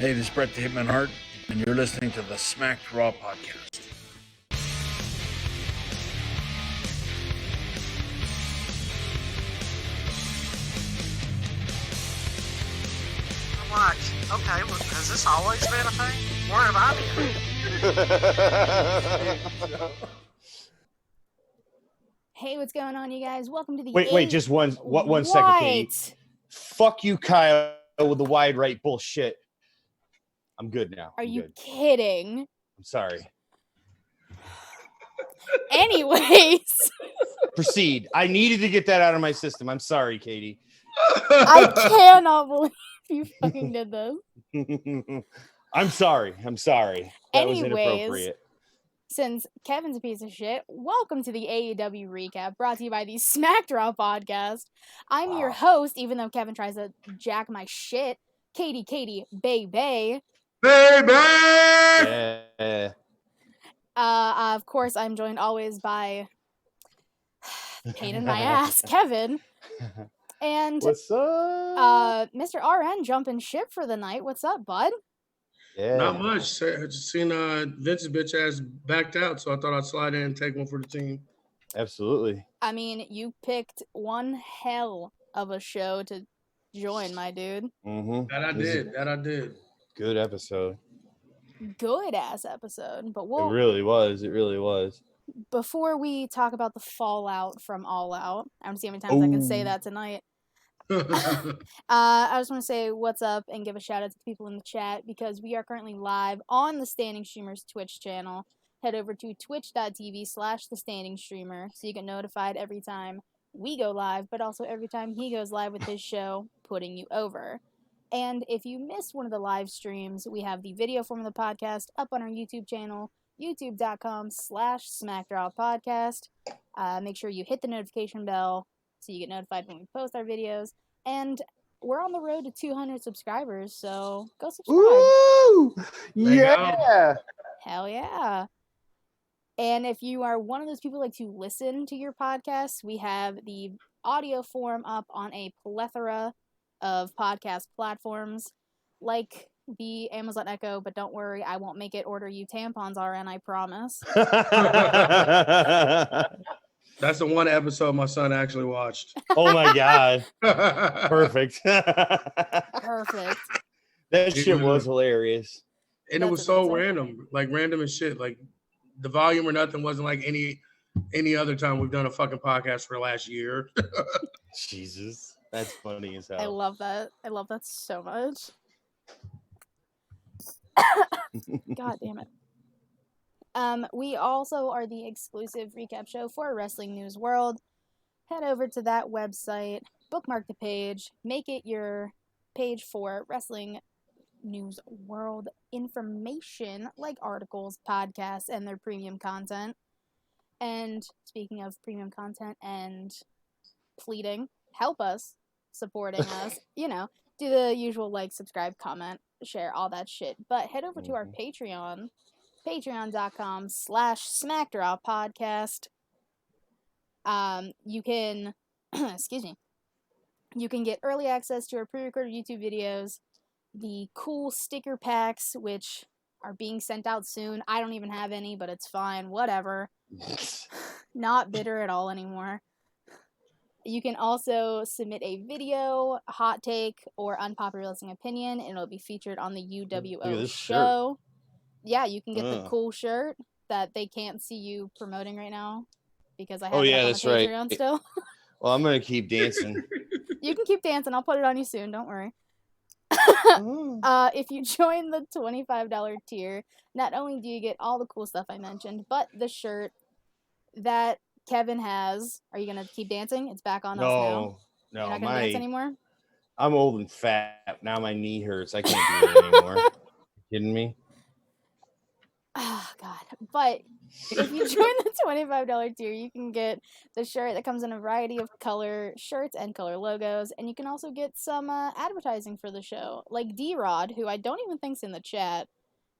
Hey, this is Brett the Hitman Hart, and you're listening to the Smacked Raw podcast. What? Okay, well, has this always been a thing? Where have I been? Hey, what's going on, you guys? Welcome to the Wait, just one second, Katie. Fuck you, Kyle, with the wide right bullshit. I'm good now. Are you kidding? I'm sorry. Anyways. Proceed. I needed to get that out of my system. I'm sorry, Katie. I cannot believe you fucking did this. I'm sorry. That was inappropriate. Since Kevin's a piece of shit, welcome to the AEW recap brought to you by the Smacked Raw podcast. I'm your host, even though Kevin tries to jack my shit, Katie, baby. Yeah. Of course, I'm joined always by pain in my ass, Kevin. And what's up? Mr. RN jumping ship for the night. What's up, bud? Yeah. Not much. I just seen Vince's bitch ass backed out, so I thought I'd slide in and take one for the team. Absolutely. I mean, you picked one hell of a show to join, my dude. Mm-hmm. That I did. Good episode. Good ass episode. But It really was. Before we talk about the fallout from All Out, I don't see how many times I can say that tonight. I just want to say what's up and give a shout out to people in the chat because we are currently live on the Standing Streamers Twitch channel. Head over to twitch.tv/thestandingstreamer so you get notified every time we go live, but also every time he goes live with his show, Putting You Over. And if you missed one of the live streams, we have the video form of the podcast up on our YouTube channel, youtube.com/SmackDrawPodcast. Make sure you hit the notification bell so you get notified when we post our videos. And we're on the road to 200 subscribers, so go subscribe. Woo! Yeah! Hell yeah. And if you are one of those people who like to listen to your podcasts, we have the audio form up on a plethora of podcast platforms, like the Amazon Echo, but don't worry, I won't make it order you tampons, RN, I promise. That's the one episode my son actually watched. Oh my god. Perfect. Perfect. That shit was hilarious. And it was so random, like random as shit. Like the volume or nothing wasn't like any other time we've done a fucking podcast for the last year. Jesus. That's funny as hell. I love that. I love that so much. God damn it. We also are the exclusive recap show for Wrestling News World. Head over to that website, bookmark the page, make it your page for Wrestling News World information, like articles, podcasts, and their premium content. And speaking of premium content and pleading, help us, supporting us, do the usual like, subscribe, comment, share, all that shit. But head over to our Patreon, patreon.com/SmackDrawPodcast. You can, you can get early access to our pre-recorded YouTube videos, the cool sticker packs, which are being sent out soon. I don't even have any, but it's fine, whatever. Not bitter at all anymore. You can also submit a video, hot take, or unpopular wrestling opinion, and it'll be featured on the UWO show. Shirt. Yeah, you can get the cool shirt that they can't see you promoting right now because I have it on the Patreon still. Well, I'm going to keep dancing. You can keep dancing. I'll put it on you soon. Don't worry. If you join the $25 tier, not only do you get all the cool stuff I mentioned, but the shirt that Kevin has. Are you going to keep dancing? It's back on us now. No, You're not going to dance anymore? I'm old and fat. Now my knee hurts. I can't do it anymore. You kidding me? Oh, God. But if you join the $25 tier, you can get the shirt that comes in a variety of color shirts and color logos. And you can also get some advertising for the show. Like D-Rod, who I don't even think's in the chat.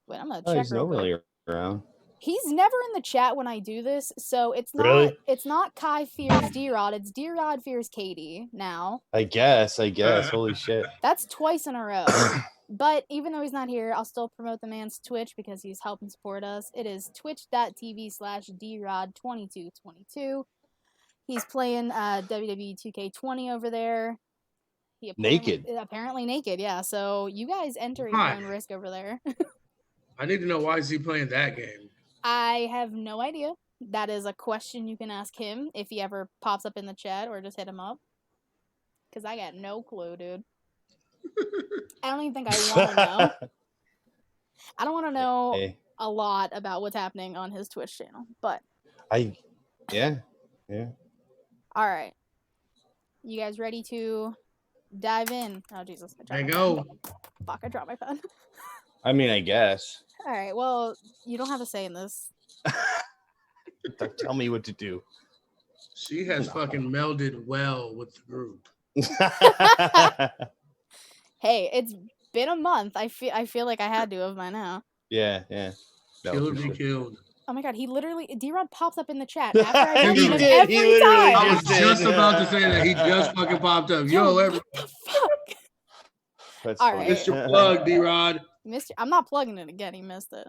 Wait, I'm going to check he's not really around. He's never in the chat when I do this, so it's not really? It's not Kai fears D-Rod, it's D-Rod fears Katie now. I guess. Holy shit. That's twice in a row. But even though he's not here, I'll still promote the man's Twitch because he's helping support us. It is twitch.tv/drod2222. He's playing WWE 2K20 over there. He apparently naked, yeah. So you guys enter at your own risk over there. I need to know, why is he playing that game? I have no idea. That is a question you can ask him if he ever pops up in the chat, or just hit him up. Because I got no clue, dude. I don't even think I want to know. I don't want to know a lot about what's happening on his Twitch channel, but yeah. All right, you guys ready to dive in? Oh Jesus! There you go. Fuck! I dropped my pen. I mean, I guess. All right. Well, you don't have a say in this. Don't tell me what to do. She has fucking melded well with the group. Hey, it's been a month. I feel like I had to have by now. Yeah. Killed be killed. Oh my god, he literally D-Rod pops up in the chat after I mention him did. every He time. I was just about to say that. He just fucking popped up. Yo, what the fuck? That's All funny. right. Mr. Plug, D-Rod. I'm not plugging it again. He missed it.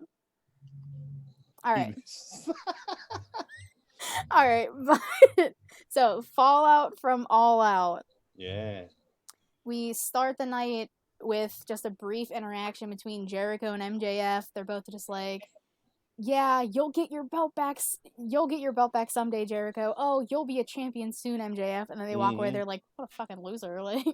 All right. All right. So, Fallout from All Out. Yeah. We start the night with just a brief interaction between Jericho and MJF. They're both just like, yeah, you'll get your belt back. You'll get your belt back someday, Jericho. Oh, you'll be a champion soon, MJF. And then they walk away. They're like, what a fucking loser. Like,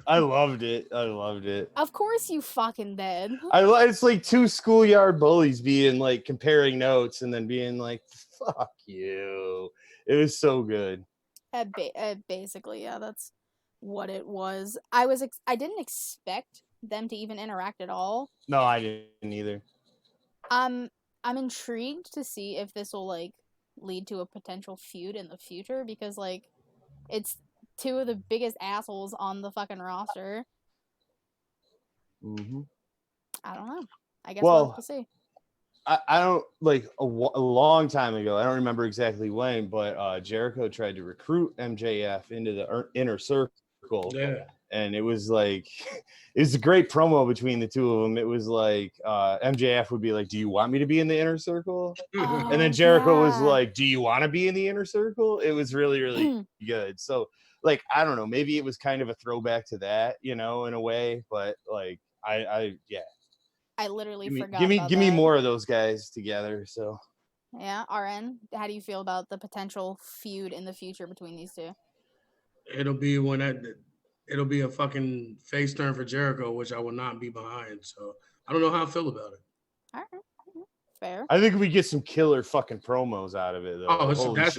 I loved it. of course you fucking did. It's like two schoolyard bullies being like comparing notes and then being like, fuck you. It was so good. Basically, yeah, that's what it was. I didn't expect them to even interact at all. No, I didn't either. I'm intrigued to see if this will like lead to a potential feud in the future, because like it's two of the biggest assholes on the fucking roster. Mm-hmm. I don't know. I guess we'll have to see. I don't, like, a long time ago, I don't remember exactly when, but Jericho tried to recruit MJF into the inner circle. Yeah. And it was like, it was a great promo between the two of them. It was like, MJF would be like, do you want me to be in the inner circle? And then Jericho was like, do you want to be in the inner circle? It was really, really good. So, like, I don't know, maybe it was kind of a throwback to that, you know, in a way, but like, yeah. I literally forgot. Give me more of those guys together. So yeah, RN, how do you feel about the potential feud in the future between these two? It'll be a fucking face turn for Jericho, which I will not be behind. So I don't know how I feel about it. All right, fair. I think we get some killer fucking promos out of it, though. Oh, that's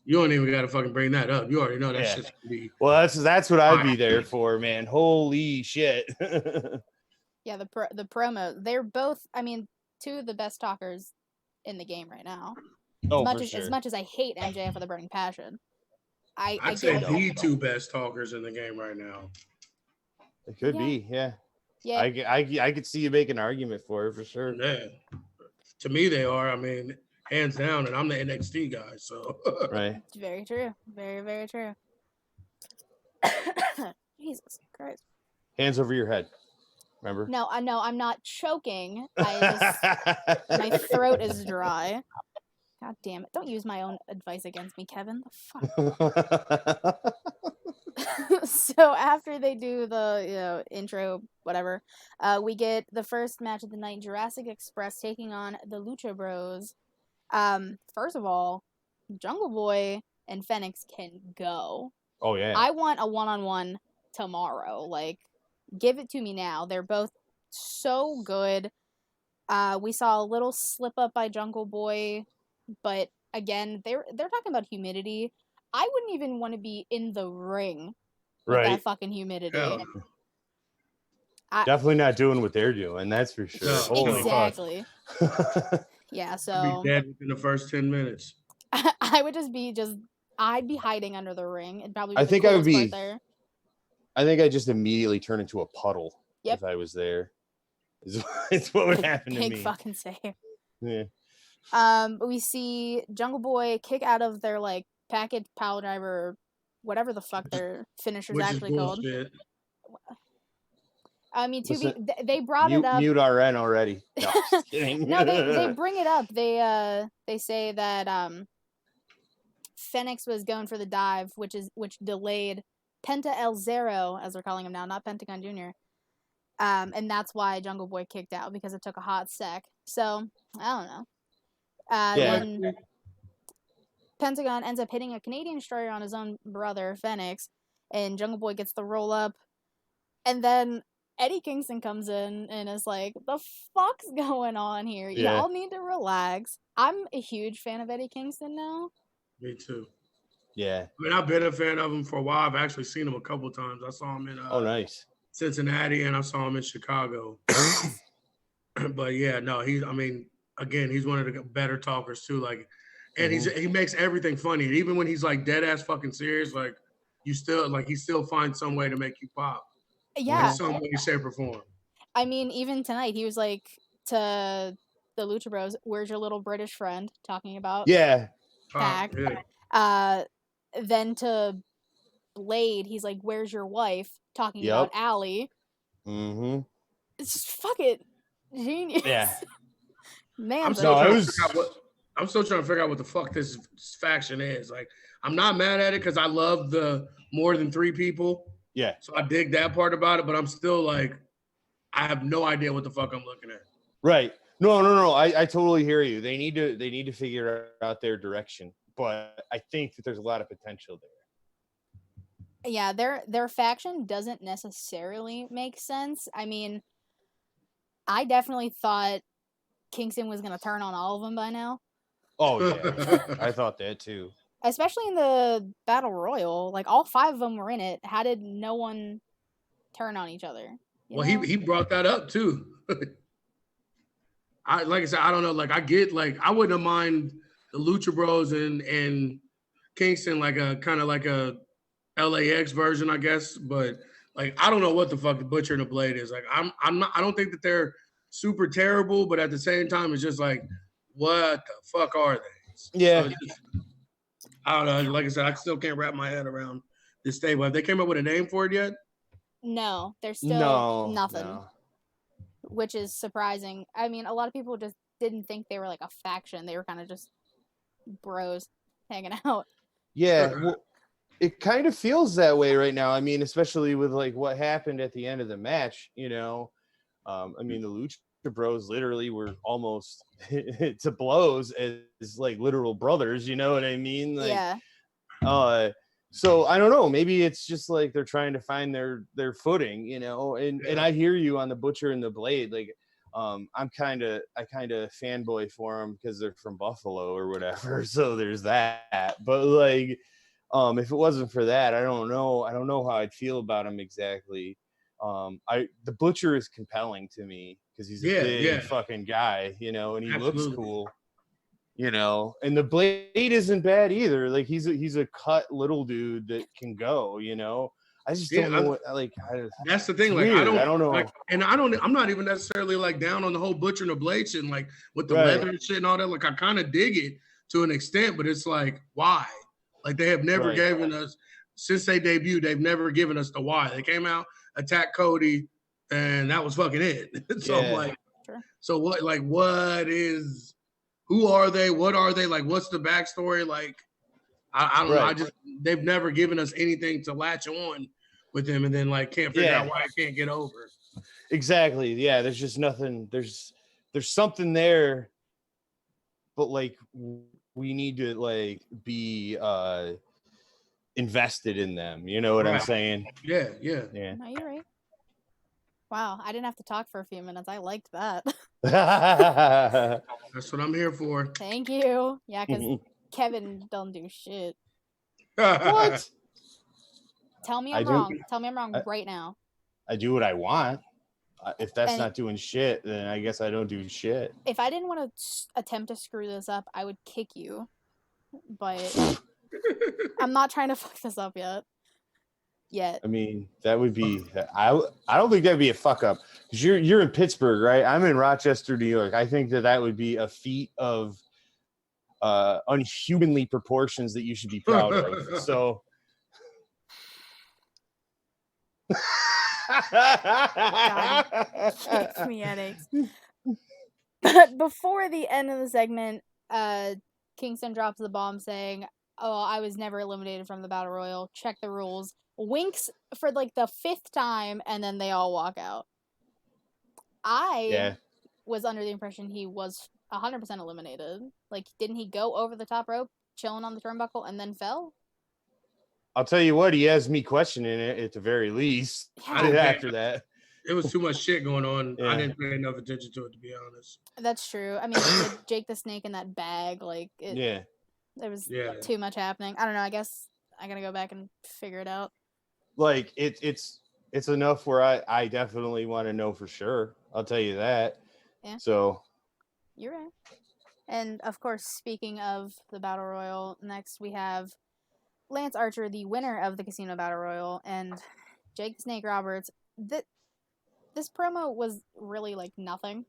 you don't even got to fucking bring that up. You already know that shit's gonna be. Well, that's what I'd be there for, man. Holy shit. Yeah, the promo. They're both, I mean, two of the best talkers in the game right now. As much as I hate MJF with a burning passion, I'd say the two best talkers in the game right now. It could be, yeah. Yeah, I could see you make an argument for it for sure. Yeah, to me they are. I mean, hands down, and I'm the NXT guy, so right. It's very true, very very true. Jesus Christ! Hands over your head. Remember? No, I'm not choking. My throat is dry. God damn it! Don't use my own advice against me, Kevin. The fuck. So after they do the intro, whatever, we get the first match of the night: Jurassic Express taking on the Lucha Bros. First of all, Jungle Boy and Fenix can go. Oh yeah. I want a one-on-one tomorrow. Like, give it to me now. They're both so good. We saw a little slip up by Jungle Boy, but again, they're talking about humidity. I wouldn't even want to be in the ring with that fucking humidity. Definitely not doing what they're doing. That's for sure. No. Holy Exactly. fuck. Yeah. So I'd be dead within the first 10 minutes. I would I'd be hiding under the ring. It'd probably be I the think I would coolest be. part there. I think I just immediately turn into a puddle Yep. if I was there. It's what would happen to Big me. fucking save. Yeah. We see Jungle Boy kick out of their like package pile driver, whatever the fuck their finisher's Which actually is called. bullshit. I mean, Listen, they brought it up. Mute RN already. No, just kidding. No, they bring it up. They say that Fenix was going for the dive, which delayed Penta El Zero, as they're calling him now, not Pentagon Jr. And that's why Jungle Boy kicked out, because it took a hot sec. So I don't know. Then Pentagon ends up hitting a Canadian Destroyer on his own brother Fenix, and Jungle Boy gets the roll up, and then Eddie Kingston comes in and is like, "The fuck's going on here? Yeah. Y'all need to relax." I'm a huge fan of Eddie Kingston now. Me too. Yeah. I mean, I've been a fan of him for a while. I've actually seen him a couple times. I saw him in Nice. Cincinnati, and I saw him in Chicago. But yeah, no, he's one of the better talkers too. Like, and he makes everything funny. Even when he's like dead ass fucking serious, like he still finds some way to make you pop. Yeah. In some way, shape, or form. I mean, even tonight, he was like to the Lucha Bros, "Where's your little British friend?" Talking about Pac. Then to Blade, he's like, "Where's your wife?" Talking about Allie. Mm-hmm. It's just fucking genius. Yeah. Man, I'm still trying to figure out what the fuck this faction is. Like, I'm not mad at it because I love the more than 3 people. Yeah. So I dig that part about it, but I'm still like, I have no idea what the fuck I'm looking at. Right. No. I totally hear you. They need to figure out their direction, but I think that there's a lot of potential there. Yeah, their faction doesn't necessarily make sense. I mean, I definitely thought Kingston was gonna turn on all of them by now. Oh yeah, I thought that too. Especially in the Battle Royal, like all 5 of them were in it. How did no one turn on each other? Well, he brought that up too. Like I said, I don't know. Like I get, like I wouldn't mind the Lucha Bros and Kingston like a kind of like a LAX version, I guess. But like I don't know what the fuck the Butcher and the Blade is. Like I'm not. I don't think that they're super terrible, but at the same time, it's just like, what the fuck are they? Yeah. So I don't know. Like I said, I still can't wrap my head around this stable. Have they came up with a name for it yet? No, there's still nothing. No. Which is surprising. I mean, a lot of people just didn't think they were like a faction. They were kind of just bros hanging out. Yeah, well, it kind of feels that way right now. I mean, especially with like what happened at the end of the match, you know. I mean, the Lucha Bros literally were almost to blows as like literal brothers, you know what I mean? Like, yeah. So I don't know. Maybe it's just like they're trying to find their footing, you know. And I hear you on the Butcher and the Blade. Like, I kind of fanboy for them because they're from Buffalo or whatever. So there's that. But like, if it wasn't for that, I don't know. I don't know how I'd feel about him exactly. The Butcher is compelling to me because he's a big fucking guy, you know, and he looks cool. You know, and the Blade isn't bad either. Like he's a cut little dude that can go. You know, I just don't know what like. That's the thing. Like weird. I don't know. Like, and I'm not even necessarily like down on the whole Butcher and the Blade shit. And, like with the leather and shit and all that. Like I kind of dig it to an extent, but it's like why? Like they have never given us since they debuted. They've never given us the why. They came out, attacked Cody, and that was fucking it. So I'm like, so what? Like what is? Who are they? What are they? Like, what's the backstory? Like, I don't know. They've never given us anything to latch on with them, and then like can't figure out why I can't get over. Exactly. Yeah. There's just nothing. There's something there, but like we need to like be invested in them. You know what I'm saying? Yeah. No, you're right. Wow, I didn't have to talk for a few minutes. I liked that. That's what I'm here for. Thank you. Yeah, because Kevin don't do shit. What? Tell me I'm wrong. Tell me I'm wrong right now. I do what I want. If that's not doing shit, then I guess I don't do shit. If I didn't want to attempt to screw this up, I would kick you. But I'm not trying to fuck this up yet. I mean, that would be. I don't think that'd be a fuck up because you're in Pittsburgh, right? I'm in Rochester, New York. I think that would be a feat of unhumanly proportions that you should be proud of. So, Gives me headaches. But before the end of the segment, Kingston drops the bomb saying, "Oh, I was never eliminated from the Battle Royal. Check the rules." Winks for like the 5th time, and then they all walk out. I was under the impression he was 100% eliminated. Like, didn't he go over the top rope, chilling on the turnbuckle, and then fell? I'll tell you what, he has me questioning it at the very least. Yeah. After that. It was too much shit going on. Yeah. I didn't pay enough attention to it, to be honest. That's true. I mean, like Jake the Snake in that bag, like, there was too much happening. I don't know. I guess I gotta go back and figure it out. Like, it's enough where I definitely want to know for sure. I'll tell you that. Yeah. So. You're right. And, of course, speaking of the Battle Royal, next we have Lance Archer, the winner of the Casino Battle Royal, and Jake the Snake Roberts. This promo was really like nothing.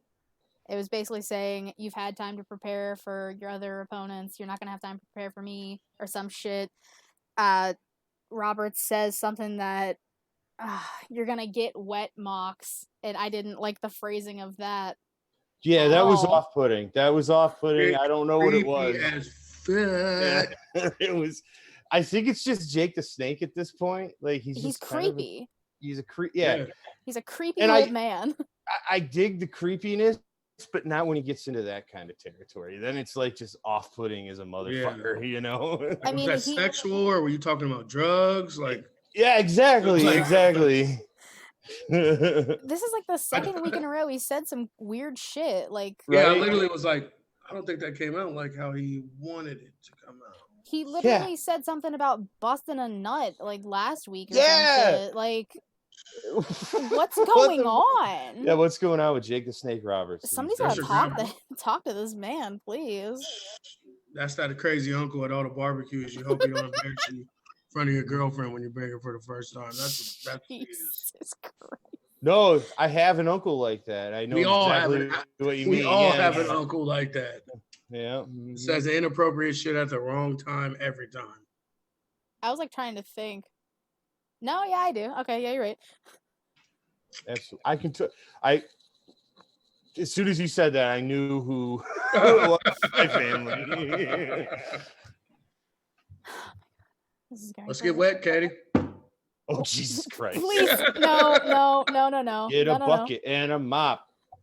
It was basically saying, you've had time to prepare for your other opponents. You're not going to have time to prepare for me, or some shit. Roberts says something that, you're going to get wet, Mox. And I didn't like the phrasing of that. Yeah, that was off-putting. I don't know what it was. It was. I think it's just Jake the Snake at this point. Like, he's creepy. He's a creep. Yeah. He's a creepy old man. I dig the creepiness, but not when he gets into that kind of territory. Then it's like just off-putting as a motherfucker, you know? I mean, was that sexual, or were you talking about drugs? Like, yeah, exactly. Exactly. This is like the 2nd week in a row he said some weird shit. Like, I literally was like, I don't think that came out like how he wanted it to come out. He literally said something about busting a nut like last week or some shit. Like, what's going on? Yeah, what's going on with Jake the Snake Roberts? Somebody's gotta talk to this man, please. That's that crazy uncle at all the barbecues. You hope he don't embarrass you in front of your girlfriend when you bring her for the first time. That's what it is. No, I have an uncle like that. I know exactly what you mean. We all have an uncle like that. Yeah. Says inappropriate shit at the wrong time every time. I was like trying to think. No, yeah, I do. Okay, yeah, you're right. Absolutely. I can as soon as you said that, I knew who was my family. Let's get wet, Katie. Oh, Jesus Christ. Please, no. Get a bucket and a mop.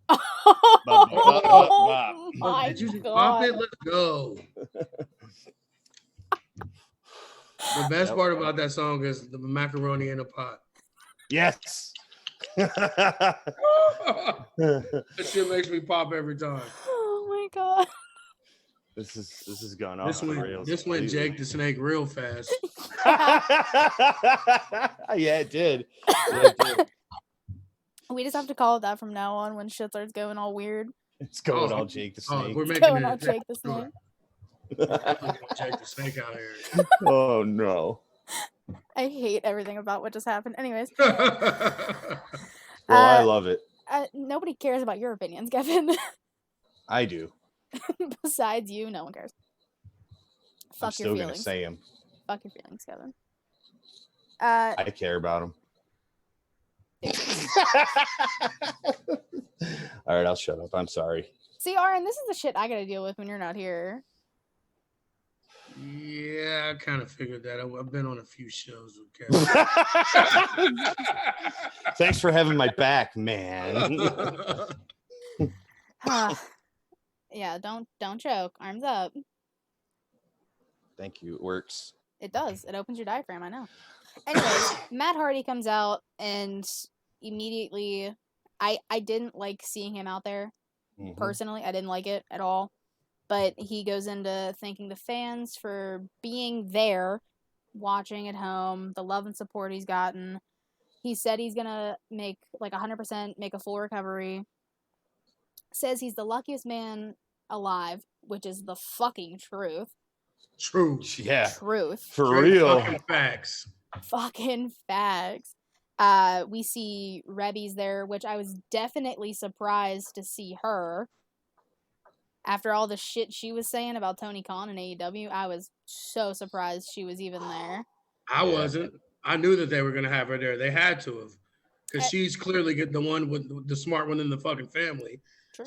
Oh my Did you God. pop it? Let's go. The best part about that song is the macaroni in a pot. Yes. That shit makes me pop every time. Oh my God. This is gone off the rails. This went Jake the Snake real fast. Yeah, it did. We just have to call it that from now on when shit starts going all weird. It's going all Jake the Snake. We're It's making going all Jake the Snake. Jake the Snake out here. Oh no. I hate everything about what just happened. Anyways. Well, I love it. Nobody cares about your opinions, Kevin. I do. Besides you, no one cares. Fuck I'm still your gonna feelings. say him. Fuck your feelings, Kevin. I care about him. All right, I'll shut up. I'm sorry. See, Aaron, this is the shit I gotta deal with when you're not here. Yeah, I kind of figured that. I've been on a few shows with Kevin. Thanks for having my back, man. Yeah, don't choke. Arms up. Thank you. It works. It does. It opens your diaphragm, I know. Anyways, Matt Hardy comes out and immediately I didn't like seeing him out there. Mm-hmm. Personally, I didn't like it at all. But he goes into thanking the fans for being there, watching at home, the love and support he's gotten. He said he's going to make like 100% make a full recovery. Says he's the luckiest man alive, which is the fucking truth. Truth. Yeah. Truth. For real. Fucking facts. Fucking facts. We see Rebby's there, which I was definitely surprised to see her. After all the shit she was saying about Tony Khan and AEW, I was so surprised she was even there. I wasn't. I knew that they were going to have her there. They had to have. because she's clearly the one with the smart one in the fucking family. True.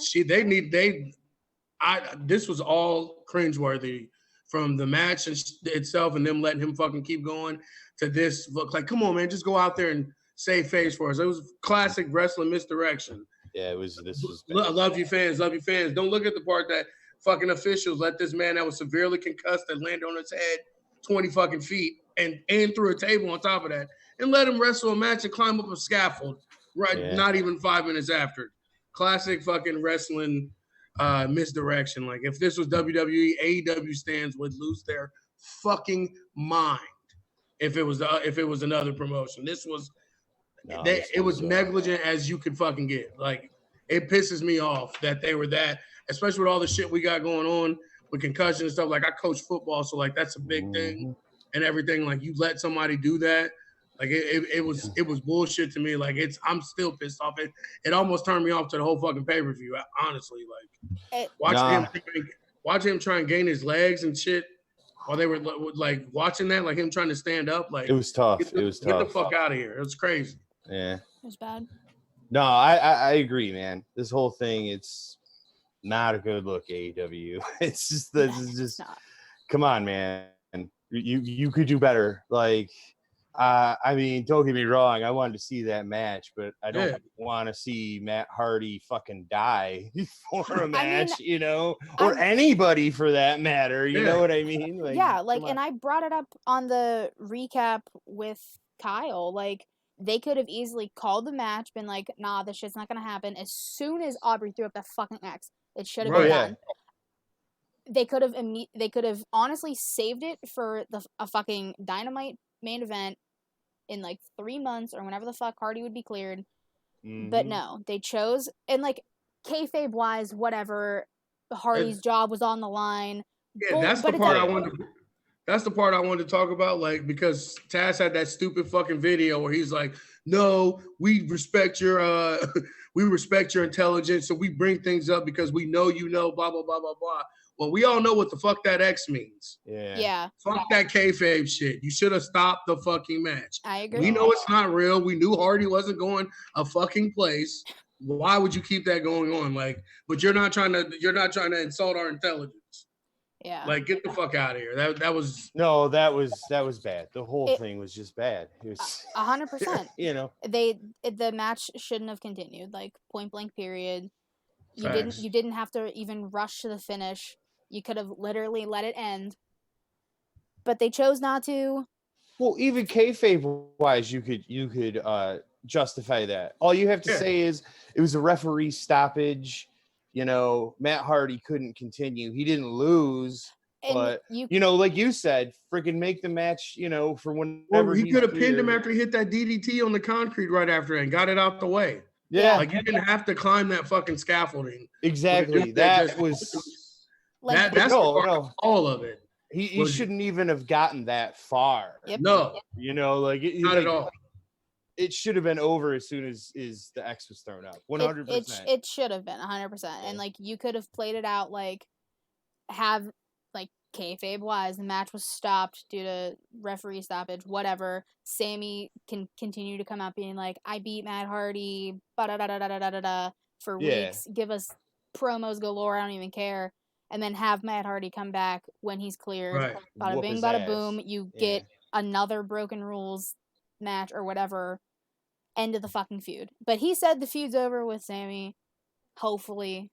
This was all cringeworthy from the match itself and them letting him fucking keep going to this look like, come on, man, just go out there and save face for us. It was classic wrestling misdirection. Yeah, this was bad. Love you fans. Don't look at the part that fucking officials let this man that was severely concussed that landed on his head 20 fucking feet and threw a table on top of that and let him wrestle a match and climb up a scaffold not even 5 minutes after. Classic fucking wrestling misdirection. Like if this was WWE, AEW stands would lose their fucking mind if it was another promotion. This was it was negligent as you could fucking get. Like it pisses me off that they were that, especially with all the shit we got going on with concussion and stuff. Like I coach football, so like that's a big thing and everything. Like you let somebody do that. Like it was bullshit to me. Like I'm still pissed off. It almost turned me off to the whole fucking pay-per-view. Honestly, like watch him try and gain his legs and shit while they were like watching that, like him trying to stand up. Like it was tough. Get the fuck out of here. It was crazy. Yeah, it was bad. No, I agree, man. This whole thing, it's not a good look. AEW. It's just come on, man. You could do better. Like. I mean, don't get me wrong. I wanted to see that match, but I don't want to see Matt Hardy fucking die for a match, or anybody for that matter. You know what I mean? Like, and I brought it up on the recap with Kyle. Like, they could have easily called the match, been like, nah, this shit's not going to happen. As soon as Aubrey threw up that fucking X, it should have been done. They could have honestly saved it for a fucking Dynamite main event in like 3 months or whenever the fuck Hardy would be cleared. But no, they chose, and like kayfabe wise, whatever, Hardy's job was on the line. Yeah, that's the part I wanted to talk about, like, because Taz had that stupid fucking video where he's like, no, we respect your intelligence, so we bring things up because we know blah blah blah blah blah. Well, we all know what the fuck that X means. Yeah. Fuck that kayfabe shit. You should have stopped the fucking match. I agree. We know it's not real. We knew Hardy wasn't going a fucking place. Why would you keep that going on? Like, but you're not trying to insult our intelligence. Yeah. Like, get the fuck out of here. That was bad. The whole thing was just bad. It was 100%. The match shouldn't have continued. Like, point blank period. You didn't have to even rush to the finish. You could have literally let it end, but they chose not to. Well, even kayfabe wise, you could justify that. All you have to say is it was a referee stoppage. Matt Hardy couldn't continue. He didn't lose, but like you said, freaking make the match. For whenever he could have pinned him after he hit that DDT on the concrete right after and got it out the way. Yeah, like you didn't have to climb that fucking scaffolding. Exactly. That was like, that's all of it. He shouldn't even have gotten that far. Yep. No, not at all. It should have been over as soon as the X was thrown up. 100%. It should have been 100%. And like you could have played it out like have like kayfabe wise, the match was stopped due to referee stoppage, whatever. Sammy can continue to come out being like, I beat Matt Hardy, for weeks. Give us promos galore. I don't even care. And then have Matt Hardy come back when he's cleared. Right. Bada bing, bada boom. You get another Broken Rules match or whatever. End of the fucking feud. But he said the feud's over with Sammy. Hopefully.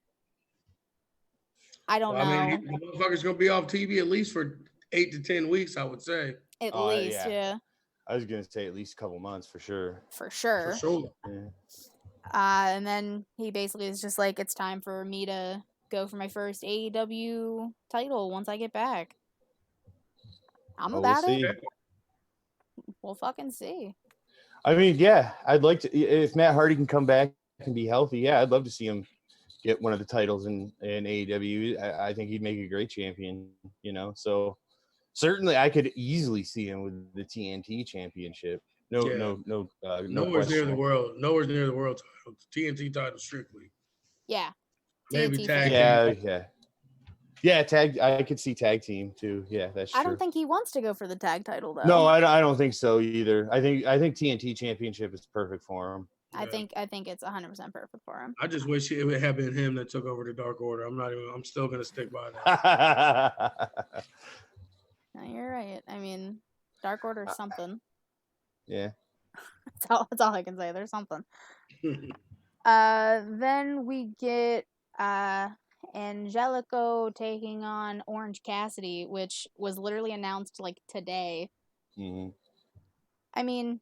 I don't know. I mean, the motherfucker's gonna be off TV at least for 8 to 10 weeks, I would say. At least, yeah. I was gonna say at least a couple months for sure. For sure. Yeah. And then he basically is just like, it's time for me to go for my first AEW title once I get back. I'm about it. We'll fucking see. I mean, I'd like to, if Matt Hardy can come back and be healthy, I'd love to see him get one of the titles in AEW. I think he'd make a great champion, so certainly I could easily see him with the TNT championship. Nowhere's near the world. Nowhere's near the world title. TNT title strictly. Yeah. Maybe TNT tag. Yeah, tag. I could see tag team too. Yeah, that's true. I don't think he wants to go for the tag title though. No, I don't think so either. I think TNT championship is perfect for him. I think it's 100% perfect for him. I just wish it would have been him that took over the Dark Order. I'm still gonna stick by that. No, you're right. I mean, Dark Order is something. Yeah. That's all I can say. There's something. Then we get Angelico taking on Orange Cassidy, which was literally announced like today. Mm-hmm. I mean,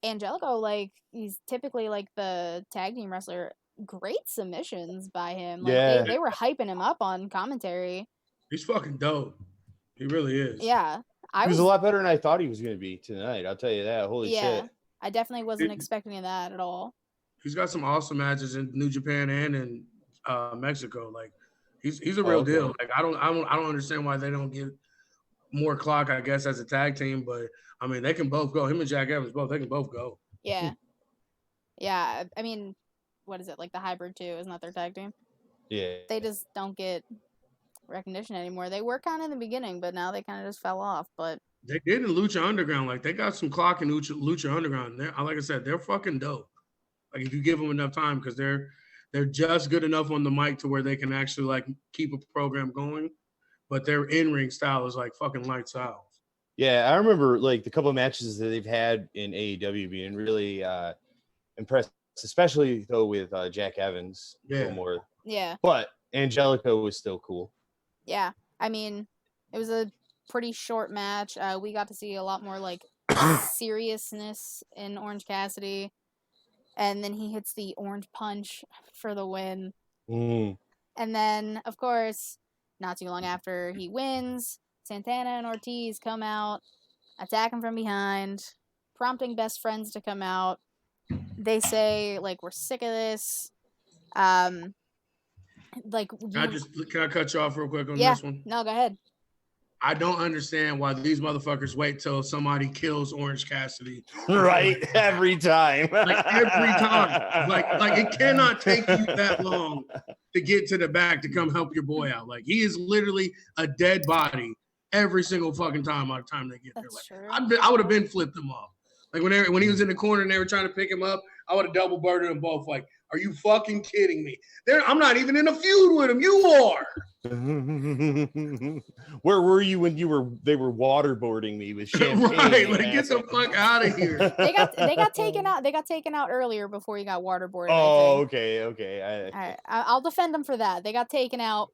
Angelico, like, he's typically like the tag team wrestler. Great submissions by him. Like, they were hyping him up on commentary. He's fucking dope. He really is. Yeah. He was a lot better than I thought he was going to be tonight. I'll tell you that. Holy shit. I definitely wasn't expecting that at all. He's got some awesome matches in New Japan and in Mexico. Like, he's a real deal. Like, I don't understand why they don't get more clock, I guess, as a tag team. But I mean, they can both go. Him and Jack Evans they can both go. Yeah. Yeah. I mean, what is it, like the Hybrid 2? Isn't that their tag team? Yeah. They just don't get recognition anymore. They were kind of in the beginning, but now they kind of just fell off. But they did in Lucha Underground. Like, they got some clock in Lucha Underground. Like I said, they're fucking dope. Like, if you give them enough time, because they're just good enough on the mic to where they can actually like keep a program going, but their in-ring style is like fucking lights out. Yeah, I remember like the couple of matches that they've had in AEW being really impressive, especially though with Jack Evans. Yeah. More. Yeah. But Angelico was still cool. Yeah. I mean, it was a pretty short match. We got to see a lot more like seriousness in Orange Cassidy. And then he hits the orange punch for the win. Mm. And then, of course, not too long after he wins, Santana and Ortiz come out, attack him from behind, prompting Best Friends to come out. They say, like, we're sick of this. Like, can I cut you off real quick on this one? No, go ahead. I don't understand why these motherfuckers wait till somebody kills Orange Cassidy. Right, every time. Like, every time. Like it cannot take you that long to get to the back to come help your boy out. Like, he is literally a dead body every single fucking time by the time they get there. Like, I would have been flipped them off. Like, when he was in the corner and they were trying to pick him up, I would have double birded them both. Like, are you fucking kidding me? I'm not even in a feud with him. You are. Where were you when they were waterboarding me with champagne? Right, like, get the fuck out of here. They got taken out. They got taken out earlier before he got waterboarded. Oh, okay. All right, I'll defend them for that. They got taken out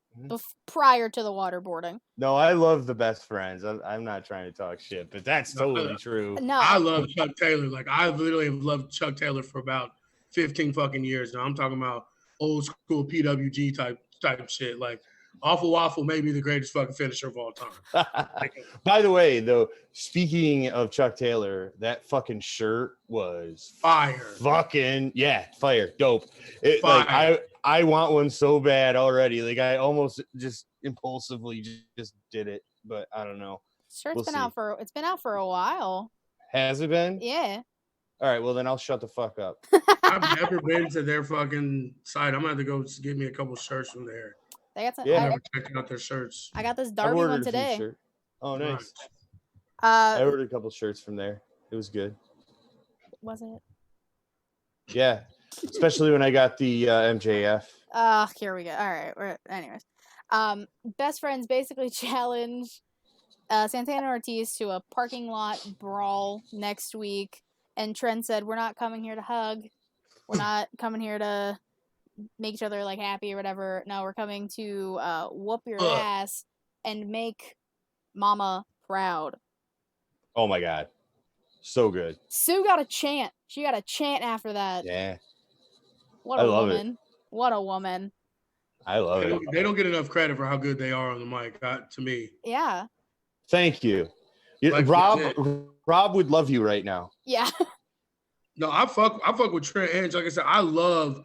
prior to the waterboarding. No, I love the Best Friends. I'm not trying to talk shit, but that's totally true. No, I love Chuck Taylor. Like, I literally have loved Chuck Taylor for about 15 fucking years now. I'm talking about old school PWG type shit. Like, Awful Waffle may be the greatest fucking finisher of all time. By the way, though, speaking of Chuck Taylor, that fucking shirt was fire. Fucking fire, dope. Fire. Like, I want one so bad already. Like, I almost just impulsively just did it, but I don't know. Shirt's been out for a while. Has it been? Yeah. All right, well then I'll shut the fuck up. I've never been to their fucking site. I'm gonna have to go get me a couple shirts from there. They got some. Yeah, never checking out their shirts. I got this Darby one today. Oh, nice. I ordered a couple shirts from there. It was good. Was it? Yeah, especially when I got the MJF. Here we go. All right. Anyways, Best Friends basically challenge Santana and Ortiz to a parking lot brawl next week, and Trent said, "We're not coming here to hug. We're not coming here to make each other like happy or whatever. No, we're coming to whoop your ass and make Mama proud." Oh my god, so good. Sue got a chant. She got a chant after that. Yeah. What a woman. What a woman. I love it. They don't get enough credit for how good they are on the mic, to me. Yeah. Thank you. Like, Rob would love you right now. Yeah. No, I fuck with Trent Edge. Like I said, I love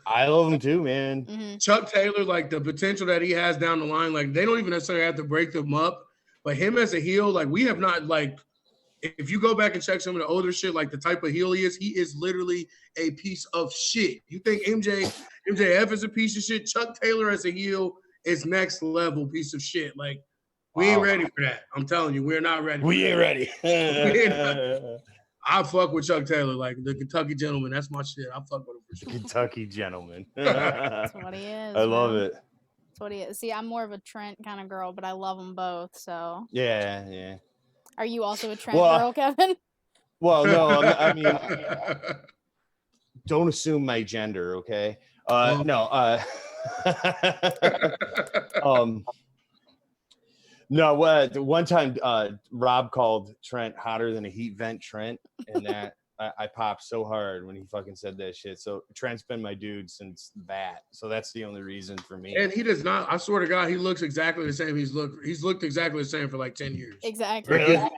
him too, man. Mm-hmm. Chuck Taylor, like the potential that he has down the line. Like, they don't even necessarily have to break them up, but him as a heel, like, we have not, like, if you go back and check some of the older shit, like the type of heel he is literally a piece of shit. You think MJF is a piece of shit? Chuck Taylor as a heel is next level piece of shit. Like, we ain't ready for that. I'm telling you, we're not ready. We ain't ready. I fuck with Chuck Taylor, like the Kentucky Gentleman. That's my shit. I fuck with him for sure. Kentucky Gentleman. That's what he is. I love man. it. That's what he is. See, I'm more of a Trent kind of girl, but I love them both. So. Yeah. Are you also a Trent girl, Kevin? Well, no, I mean, don't assume my gender, okay? No. No, one time Rob called Trent hotter than a heat vent Trent, and that I popped so hard when he fucking said that shit. So Trent's been my dude since that. So that's the only reason for me. And he does not, I swear to God, he looks exactly the same. He's looked exactly the same for like 10 years. Exactly. Really?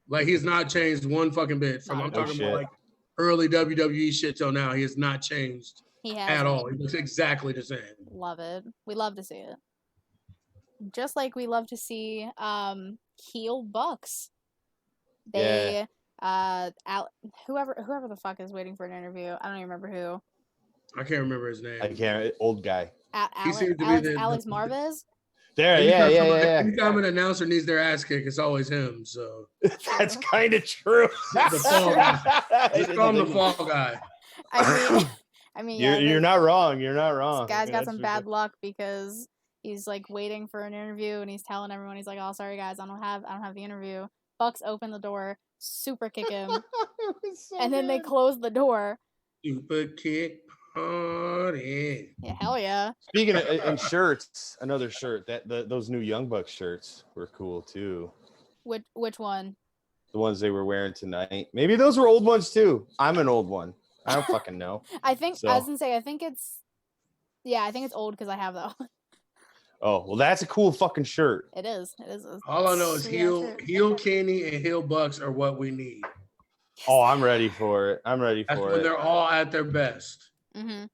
Like he's not changed one fucking bit. I'm talking about like early WWE shit till now. He has not changed at all. He looks exactly the same. Love it. We love to see it. Just like we love to see heel Bucks. They whoever the fuck is waiting for an interview. I don't even remember who. I can't remember his name. I can't. Old guy. Alex Marvez. There, yeah. Anytime an announcer needs their ass kicked, it's always him. So that's kind of true. The fall guy. Just call him the fall guy. I mean, you're not wrong. You're not wrong. This guy's got some bad luck because he's like waiting for an interview and he's telling everyone, he's like, "Oh, sorry guys, I don't have the interview." Bucks open the door, super kick him, and then they close the door. Super kick party. Yeah, hell yeah. Speaking of and shirts, another shirt those new Young Bucks shirts were cool too. Which one? The ones they were wearing tonight. Maybe those were old ones too. I'm an old one. I don't fucking know. I think I was gonna say I think it's old because I have that one. Oh, well, that's a cool fucking shirt. It is. All I know is heel Kenny and heel Bucks are what we need. Oh, I'm ready for it. That's when they're all at their best. Mm-hmm.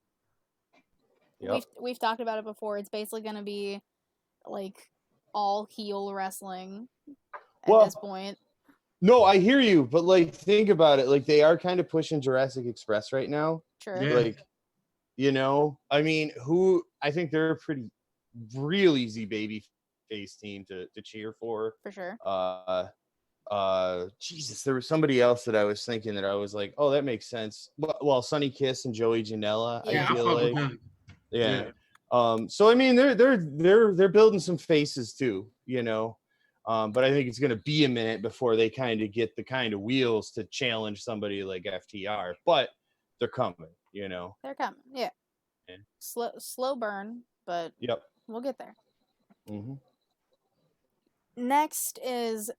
Yep. We've talked about it before. It's basically going to be like all heel wrestling at this point. No, I hear you, but like think about it. Like they are kind of pushing Jurassic Express right now. Sure. Yeah. Like, I mean, I think they're a pretty real easy baby face team to cheer for. For sure. Jesus, there was somebody else that I was thinking that I was like, oh, that makes sense. Well, Sonny Kiss and Joey Janela, Yeah, I feel like. Yeah. So I mean, they're building some faces too, but I think it's going to be a minute before they kind of get the kind of wheels to challenge somebody like FTR, but they're coming, They're coming. Yeah. Slow burn, but yep, we'll get there. Mm-hmm. Next is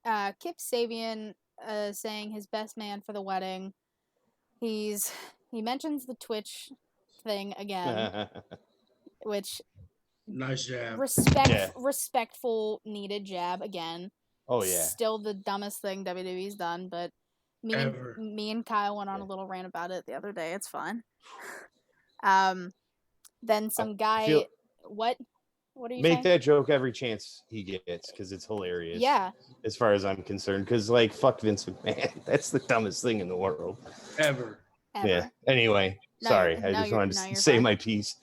Kip Sabian saying his best man for the wedding. He mentions the Twitch thing again, which nice jab. Respectful needed jab again. Oh yeah. Still the dumbest thing WWE's done, but me and Kyle went on a little rant about it the other day. It's fun. Then some guy. What are you make saying? that joke every chance he gets because it's hilarious. Yeah. As far as I'm concerned, because like fuck Vince McMahon, that's the dumbest thing in the world. Ever. Yeah. Anyway, sorry, I just wanted to say my piece.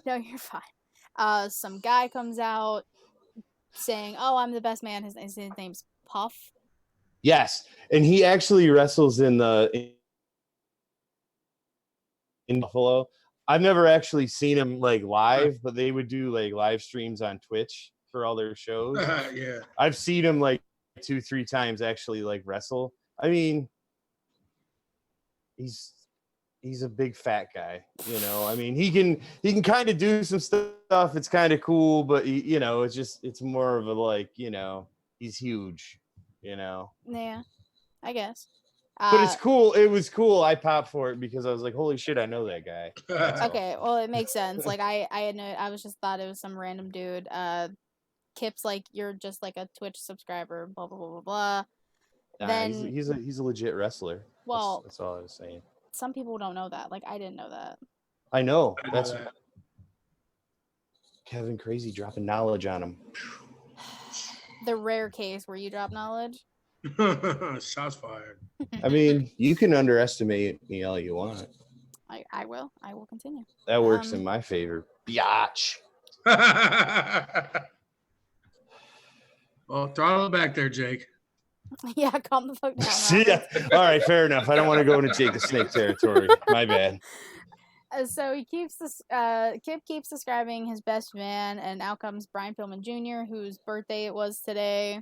No, you're fine. Some guy comes out saying, "Oh, I'm the best man." His name's Puff. Yes, and he actually wrestles in Buffalo. I've never actually seen him like live, but they would do like live streams on Twitch for all their shows. Yeah. I've seen him like 2-3 times actually like wrestle. I mean, he's a big fat guy, I mean, he can kind of do some stuff. It's kind of cool, but it's more of a like, he's huge, Yeah, I guess. But it's cool. It was cool. I popped for it because I was like, holy shit, I know that guy. Okay, well, it makes sense. Like I just thought it was some random dude. Kip's like, you're just like a Twitch subscriber, blah blah blah blah blah. Nah, then he's a legit wrestler. Well, that's all I was saying. Some people don't know that. Like I didn't know that. I know. That's Kevin Crazy dropping knowledge on him. The rare case where you drop knowledge. Shots fired. I mean, you can underestimate me all you want. I will continue. That works in my favor. Biatch. Well, throttle it back there, Jake. Yeah, calm the fuck down. See, all right, fair enough. I don't want to go into Jake the Snake territory. My bad. So he keeps this. Kip keeps describing his best man, and out comes Brian Pillman Jr., whose birthday it was today.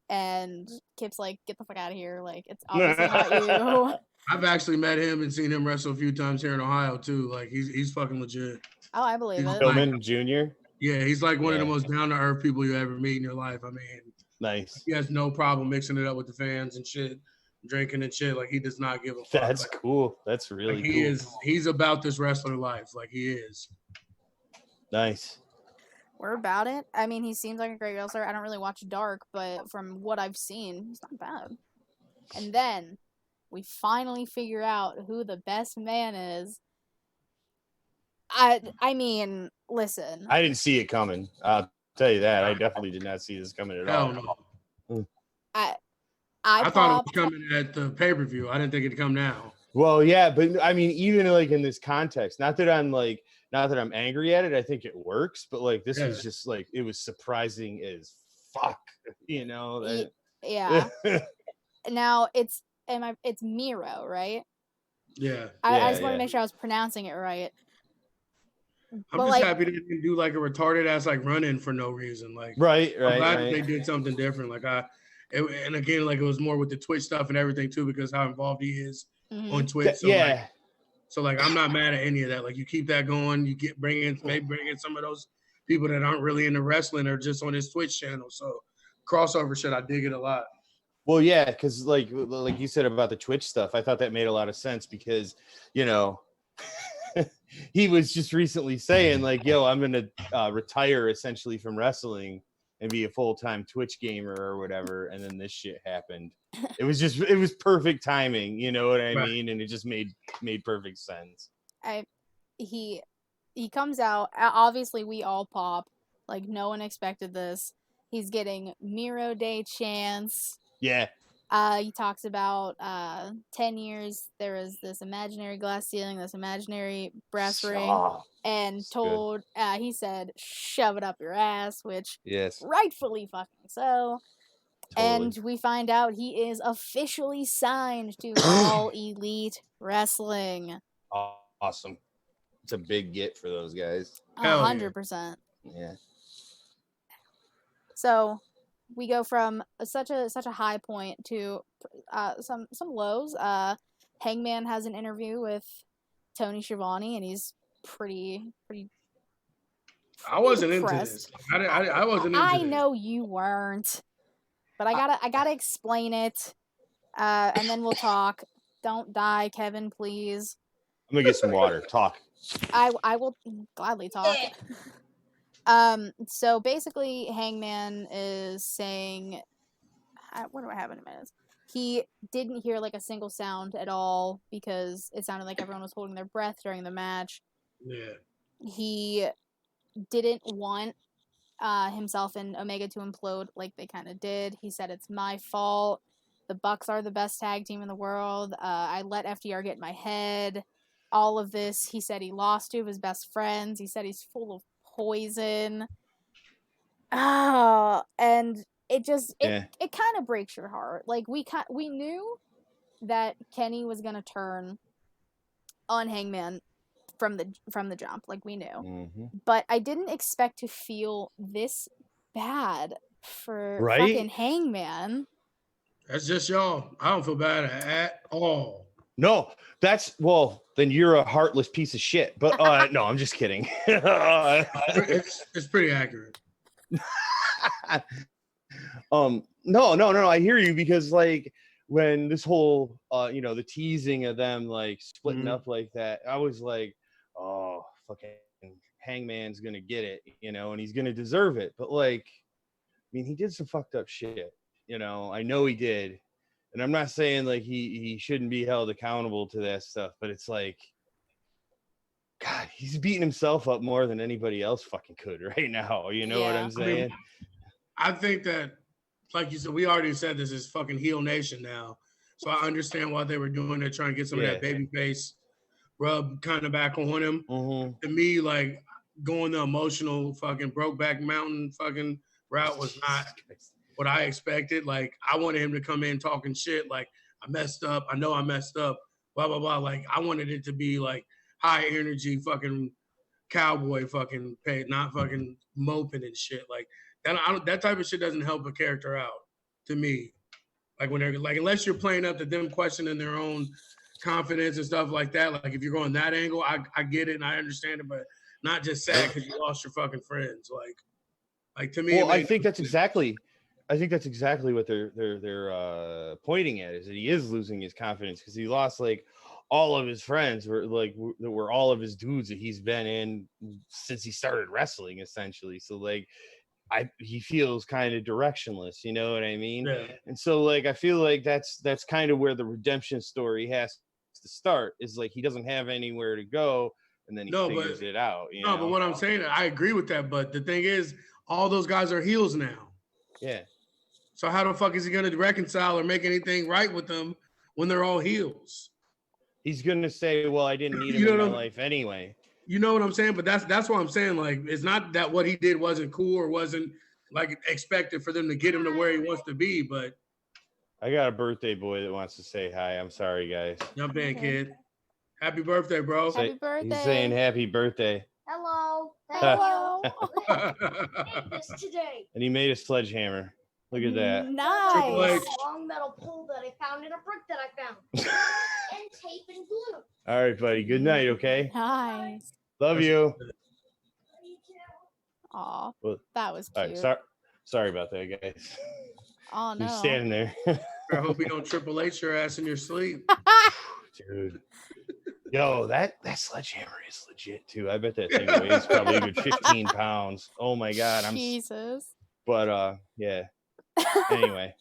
And Kip's like, "Get the fuck out of here! Like, it's obviously not you." I've actually met him and seen him wrestle a few times here in Ohio too. Like he's fucking legit. Oh, I believe it. Pillman Jr. Yeah, he's like one of the most down to earth people you ever meet in your life. I mean, nice. He has no problem mixing it up with the fans and shit, drinking and shit. Like he does not give a fuck. That's like, cool. That's really like, cool. He's about this wrestler life. Like he is. Nice. We're about it. I mean, he seems like a great wrestler. I don't really watch Dark, but from what I've seen, he's not bad. And then we finally figure out who the best man is. I mean, listen. I didn't see it coming. I'll tell you that. I definitely did not see this coming at all. No. I thought it was coming at the pay-per-view. I didn't think it'd come now. Well, yeah, but I mean, even like in this context, not that I'm angry at it. I think it works, but like this was just like it was surprising as fuck, you know. Yeah. Now it's Miro, right? Yeah. I just want to make sure I was pronouncing it right. I'm just happy they didn't do like a retarded ass like run-in for no reason. Like right. I'm glad that they did something different. Like and again, like it was more with the Twitch stuff and everything too, because how involved he is on Twitch. So, so I'm not mad at any of that. Like you keep that going, you bring in some of those people that aren't really into wrestling or just on his Twitch channel. So crossover shit, I dig it a lot. Well, yeah, because like you said about the Twitch stuff, I thought that made a lot of sense because, you know, he was just recently saying like, yo, I'm going to retire essentially from wrestling and be a full-time Twitch gamer or whatever. And then this shit happened. It was perfect timing. You know what I mean? And it just made perfect sense. He comes out. Obviously we all pop. Like no one expected this. He's getting Miro Day chants. Yeah. He talks about 10 years, there was this imaginary glass ceiling, this imaginary brass ring, and he said, shove it up your ass, which rightfully fucking so. Totally. And we find out he is officially signed to All Elite Wrestling. Awesome. It's a big get for those guys. 100%. Yeah. So we go from such a high point to some lows. Hangman has an interview with Tony Schiavone, and he's pretty. I wasn't impressed. Into this. I wasn't. Into I this. know you weren't, but I gotta explain it, and then we'll talk. Don't die, Kevin, please. I'm gonna get some water. Talk. I will gladly talk. So basically Hangman is saying, what do I have in a minute? He didn't hear like a single sound at all because it sounded like everyone was holding their breath during the match. Yeah. He didn't want himself and Omega to implode like they kind of did. He said, it's my fault. The Bucks are the best tag team in the world. I let FDR get in my head. All of this. He said he lost two of his best friends. He said he's full of poison. And it just it kind of breaks your heart. Like we knew that Kenny was gonna turn on Hangman from the jump. Like we knew, but I didn't expect to feel this bad for fucking Hangman. That's just y'all. I don't feel bad at all. No, then you're a heartless piece of shit. But no, I'm just kidding. It's pretty accurate. No. I hear you because like when this whole the teasing of them like splitting up like that, I was like, oh, fucking Hangman's gonna get it, and he's gonna deserve it. But like, I mean, he did some fucked up shit. I know he did. And I'm not saying like he shouldn't be held accountable to that stuff, but it's like, God, he's beating himself up more than anybody else fucking could right now. You know what I'm saying? I think that, like you said, we already said this is fucking heel nation now. So I understand why they were doing it, trying to get some of that baby face rub kind of back on him. To me, like going the emotional fucking Brokeback Mountain fucking route was not what I expected. Like, I wanted him to come in talking shit. Like, I messed up. I know I messed up. Blah, blah, blah. Like, I wanted it to be like high energy fucking cowboy fucking pay, not fucking moping and shit. Like, that type of shit doesn't help a character out to me. Like, when they're like, unless you're playing up to them questioning their own confidence and stuff like that. Like, if you're going that angle, I get it and I understand it, but not just sad because you lost your fucking friends. Like to me. Well, I think that's exactly what they're pointing at, is that he is losing his confidence because he lost like all of his friends were all of his dudes that he's been in since he started wrestling, essentially. So like he feels kind of directionless, you know what I mean? Yeah. And so like I feel like that's kind of where the redemption story has to start, is like he doesn't have anywhere to go, and then he figures it out. You know? But what I'm saying, I agree with that. But the thing is, all those guys are heels now. Yeah. So how the fuck is he going to reconcile or make anything right with them when they're all heels? He's going to say, well, I didn't need him in my life anyway. You know what I'm saying? But that's what I'm saying. Like, it's not that what he did wasn't cool or wasn't like expected for them to get him to where he wants to be. But I got a birthday boy that wants to say hi. I'm sorry, guys. Jump in, kid. Happy birthday, bro. Happy birthday. He's saying happy birthday. Hello. Hello. This today. And he made a sledgehammer. Look at that. Nice. Long metal pole that I found in a brick that I found. And tape and glue. All right, buddy. Good night, okay? Nice. Love you. Aw, Well, that was all cute. right, sorry about that, guys. Oh no. You're standing there. I hope you don't Triple H your ass in your sleep. Dude. Yo, that sledgehammer is legit too. I bet that thing weighs probably even 15 pounds. Oh my god. Jesus. But yeah. Anyway.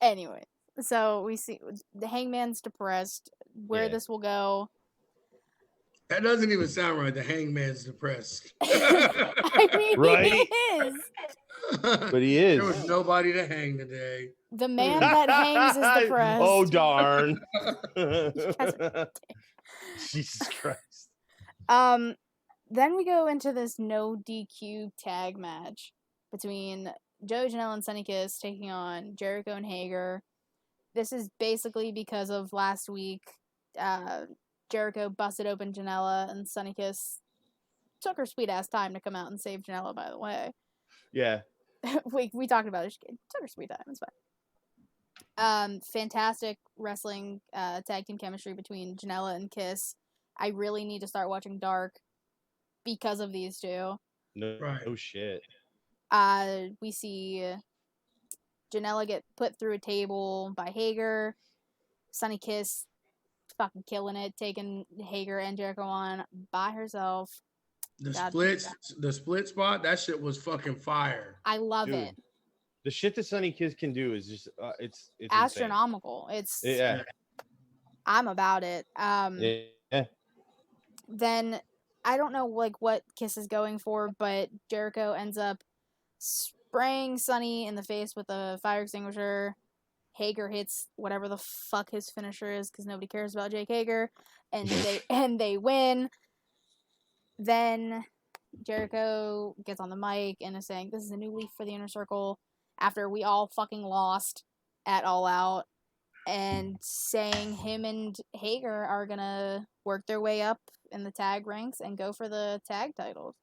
Anyway, so we see the Hangman's depressed. Where this will go. That doesn't even sound right. The Hangman's depressed. I mean, Right? he is. But he is. There was nobody to hang today. The man that hangs is depressed. Oh darn. Guys Jesus Christ. Then we go into this no DQ tag match between Joey Janela and Sonny Kiss taking on Jericho and Hager. This is basically because of last week. Jericho busted open Janela, and Sonny Kiss took her sweet ass time to come out and save Janela, by the way. Yeah. we talked about it. She took her sweet time. It's fine. Fantastic wrestling tag team chemistry between Janela and Kiss. I really need to start watching Dark because of these two. No shit. We see Janela get put through a table by Hager. Sonny Kiss fucking killing it, taking Hager and Jericho on by herself. The split spot, that shit was fucking fire. I love it. The shit that Sonny Kiss can do is just it's astronomical. Insane. It's I'm about it. Yeah. Then I don't know like what Kiss is going for, but Jericho ends up spraying Sonny in the face with a fire extinguisher. Hager hits whatever the fuck his finisher is because nobody cares about Jake Hager, and they win. Then Jericho gets on the mic and is saying, "This is a new leaf for the Inner Circle." After we all fucking lost at All Out, and saying him and Hager are gonna work their way up in the tag ranks and go for the tag titles.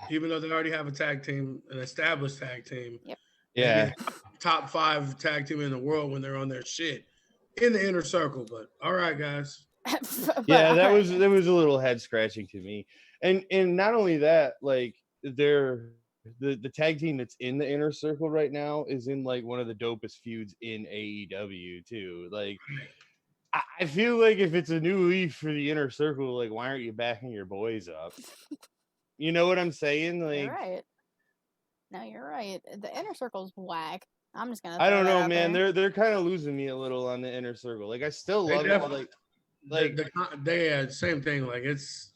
Even though they already have a tag team, an established tag team. Yep. Yeah. Top 5 tag team in the world when they're on their shit in the Inner Circle. But all right, guys. Yeah, that was a little head scratching to me. And not only that, like the tag team that's in the Inner Circle right now is in like one of the dopest feuds in AEW too. Like I feel like if it's a new leaf for the Inner Circle, like why aren't you backing your boys up? You know what I'm saying? Like, you're right. No, you're right. The Inner Circle's whack. I'm just gonna. I don't know, man. They're kind of losing me a little on the Inner Circle. Like I still love it. They same thing. Like it's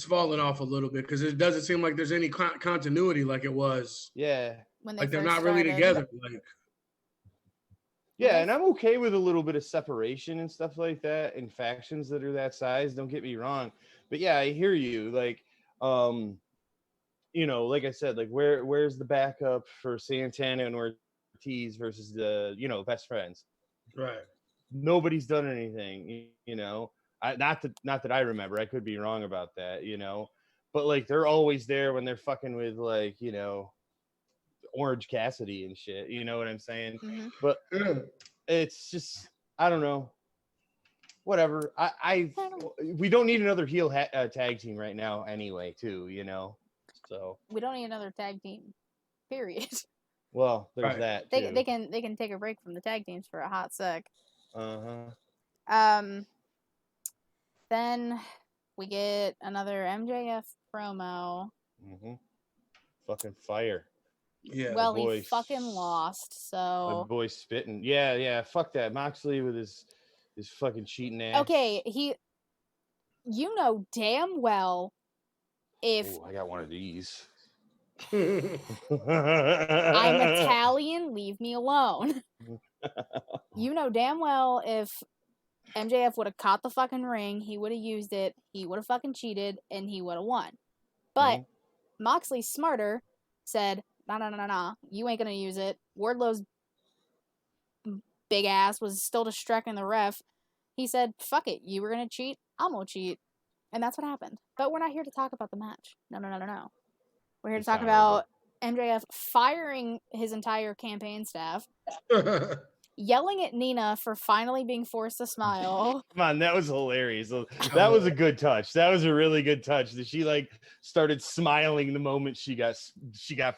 falling off a little bit because it doesn't seem like there's any continuity like it was. Yeah. When like they're not really together. Like. Yeah, and I'm okay with a little bit of separation and stuff like that in factions that are that size. Don't get me wrong, but yeah, I hear you. Like, you know, like I said, like where's the backup for Santana and Ortiz versus the, you know, best friends? Right. Nobody's done anything, you know. Not that I remember. I could be wrong about that, you know. But like they're always there when they're fucking with like, you know, Orange Cassidy and shit. You know what I'm saying? Mm-hmm. But it's just I don't know. Whatever. We don't need another heel tag team right now anyway, too, you know. So we don't need another tag team. Period. well, there's that too. They can take a break from the tag teams for a hot sec. Uh-huh. Then we get another MJF promo. Mm-hmm. Fucking fire. Yeah. Well, he fucking lost, My so boy spitting. Yeah. Fuck that. Moxley with his fucking cheating ass. okay, you know damn well if Ooh, I got one of these. I'm Italian, leave me alone. You know damn well if MJF would have caught the fucking ring, he would have used it, he would have fucking cheated, and he would have won. But Moxley, smarter, said, nah, you ain't gonna use it. Wardlow's big ass was still distracting the ref. He said, fuck it, you were gonna cheat, I'm gonna cheat. And that's what happened. But we're not here to talk about the match. No. We're here to talk about MJF firing his entire campaign staff, yelling at Nina for finally being forced to smile. Come on, that was hilarious. That was a good touch. That was a really good touch. That she like started smiling the moment she got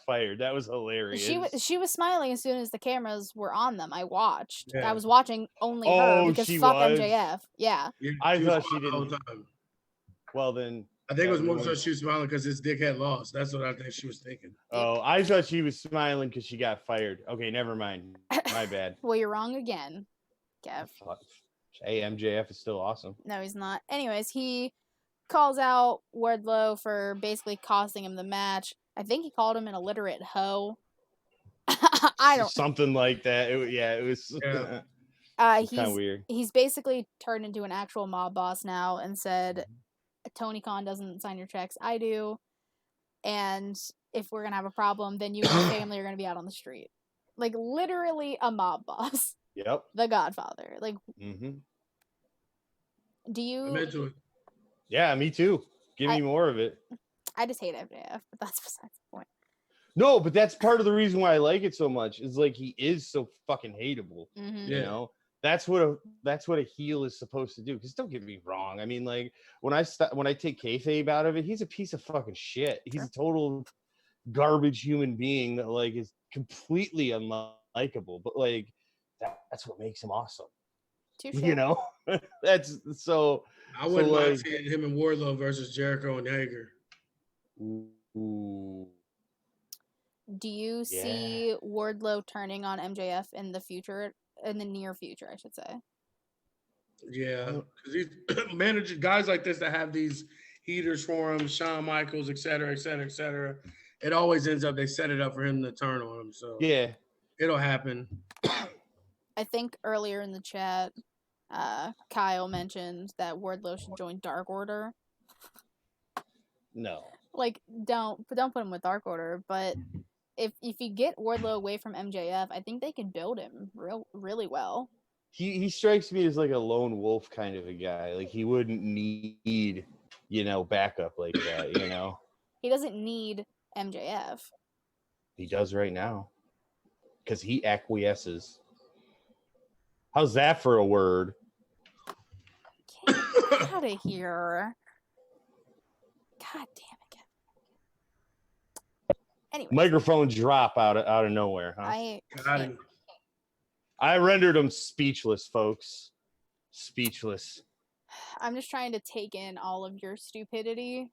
fired. That was hilarious. She was smiling as soon as the cameras were on them. I watched. Yeah. I was watching only her because fuck was? MJF. Yeah. I thought she the whole didn't. time. Well then, I think it was more so she was smiling because his dick had lost. That's what I think she was thinking. oh, I thought she was smiling because she got fired. Okay, never mind. My bad. Well, you're wrong again, Kev. Hey, MJF is still awesome. No, he's not. Anyways, he calls out Wardlow for basically costing him the match. I think he called him an illiterate hoe. I don't. Something like that. It was. Yeah. He's kind of weird. He's basically turned into an actual mob boss now and said, Tony Khan doesn't sign your checks, I do. And if we're going to have a problem, then you and your family are going to be out on the street. Like, literally a mob boss. Yep. The Godfather. Like, do you... I'm into it. Yeah, me too. Give me more of it. I just hate MJF, but that's besides the point. No, but that's part of the reason why I like it so much. Is like he is so fucking hateable. You know, that's what a heel is supposed to do. Because don't get me wrong. I mean, like when I take kayfabe out of it, he's a piece of fucking shit. He's a total garbage human being that like is completely unlikable. But like that's what makes him awesome. You know, that's so. I wouldn't mind seeing him and Wardlow versus Jericho and Hager. Ooh. Do you see Wardlow turning on MJF in the future, in the near future, I should say? Yeah, because these guys like this that have these heaters for him, Shawn Michaels, et cetera. It always ends up they set it up for him to turn on him. So yeah, it'll happen. I think earlier in the chat, Kyle mentioned that Wardlow should join Dark Order. No, like don't put him with Dark Order, but if you get Wardlow away from MJF, I think they can build him really well. He strikes me as like a lone wolf kind of a guy. Like he wouldn't need, backup like that, He doesn't need MJF. He does right now. Because he acquiesces. How's that for a word? Get out of here. God damn it. Anyway. Microphone drop out of nowhere, huh? I rendered him speechless, folks. Speechless. I'm just trying to take in all of your stupidity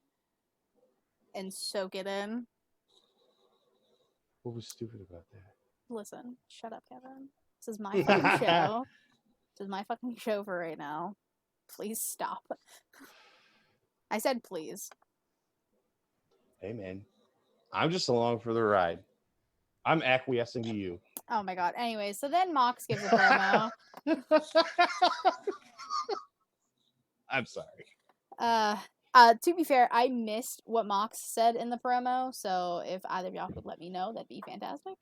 and soak it in. What was stupid about that? Listen, shut up, Kevin. This is my fucking show. This is my fucking show for right now. Please stop. I said please. Hey, man. I'm just along for the ride. I'm acquiescing to you. Oh, my God. Anyway, so then Mox gives a promo. I'm sorry. I To be fair, I missed what Mox said in the promo, so if either of y'all could let me know, that'd be fantastic.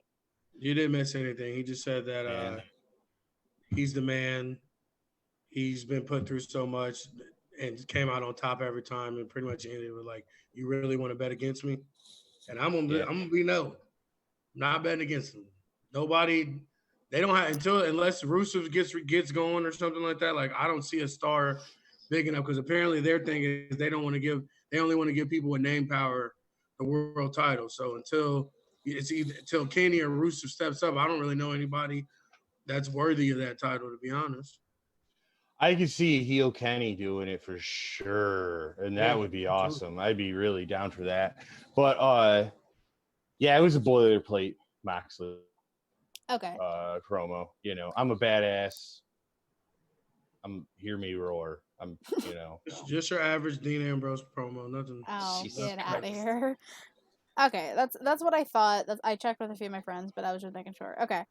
You didn't miss anything. He just said that he's the man. He's been put through so much and came out on top every time, and pretty much ended with like, "You really want to bet against me?" And I'm gonna be no, not betting against them. Nobody. They don't have unless Rusev gets going or something like that. Like, I don't see a star big enough, because apparently their thing is they only want to give people with name power the world title. So until Kenny or Rusev steps up, I don't really know anybody that's worthy of that title, to be honest. I could see heel Kenny doing it for sure, and that would be awesome. I'd be really down for that. But yeah, it was a boilerplate Moxley promo. You know, I'm a badass. Hear me roar. Just your average Dean Ambrose promo, nothing. Oh, Jesus get out of Christ. here. Okay, that's what I thought. I checked with a few of my friends, but I was just making sure. Okay,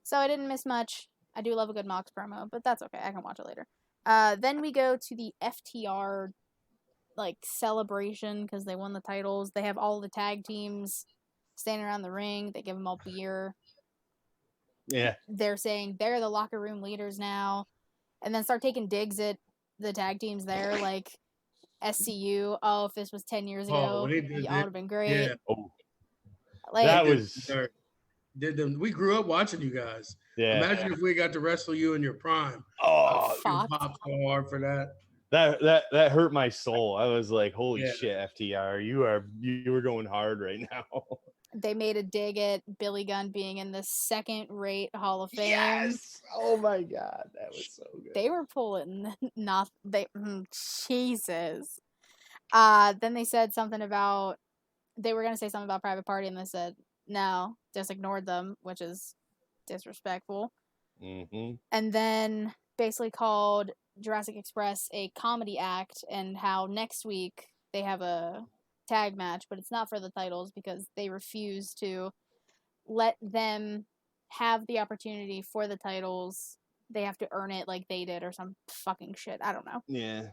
so I didn't miss much. I do love a good Mox promo, but that's okay. I can watch it later. Then we go to the FTR celebration because they won the titles. They have all the tag teams standing around the ring. They give them all beer. Yeah. They're saying they're the locker room leaders now, and then start taking digs at the tag teams there, like SCU. Oh, if this was 10 years ago, y'all would have been great. Yeah. Oh, like, that was. We grew up watching you guys. Yeah. Imagine if we got to wrestle you in your prime. Oh, pop so hard for that. That hurt my soul. I was like, holy shit, FTR, you were going hard right now. They made a dig at Billy Gunn being in the second-rate Hall of Fame. Yes! Oh my god, that was so good. They were pulling Jesus. Then they said something about they were gonna say something about Private Party, and they said no, just ignored them, which is disrespectful. Mm-hmm. And then basically called Jurassic Express a comedy act, and how next week they have a tag match, but it's not for the titles because they refuse to let them have the opportunity for the titles. They have to earn it like they did or some fucking shit. I don't know. Yeah.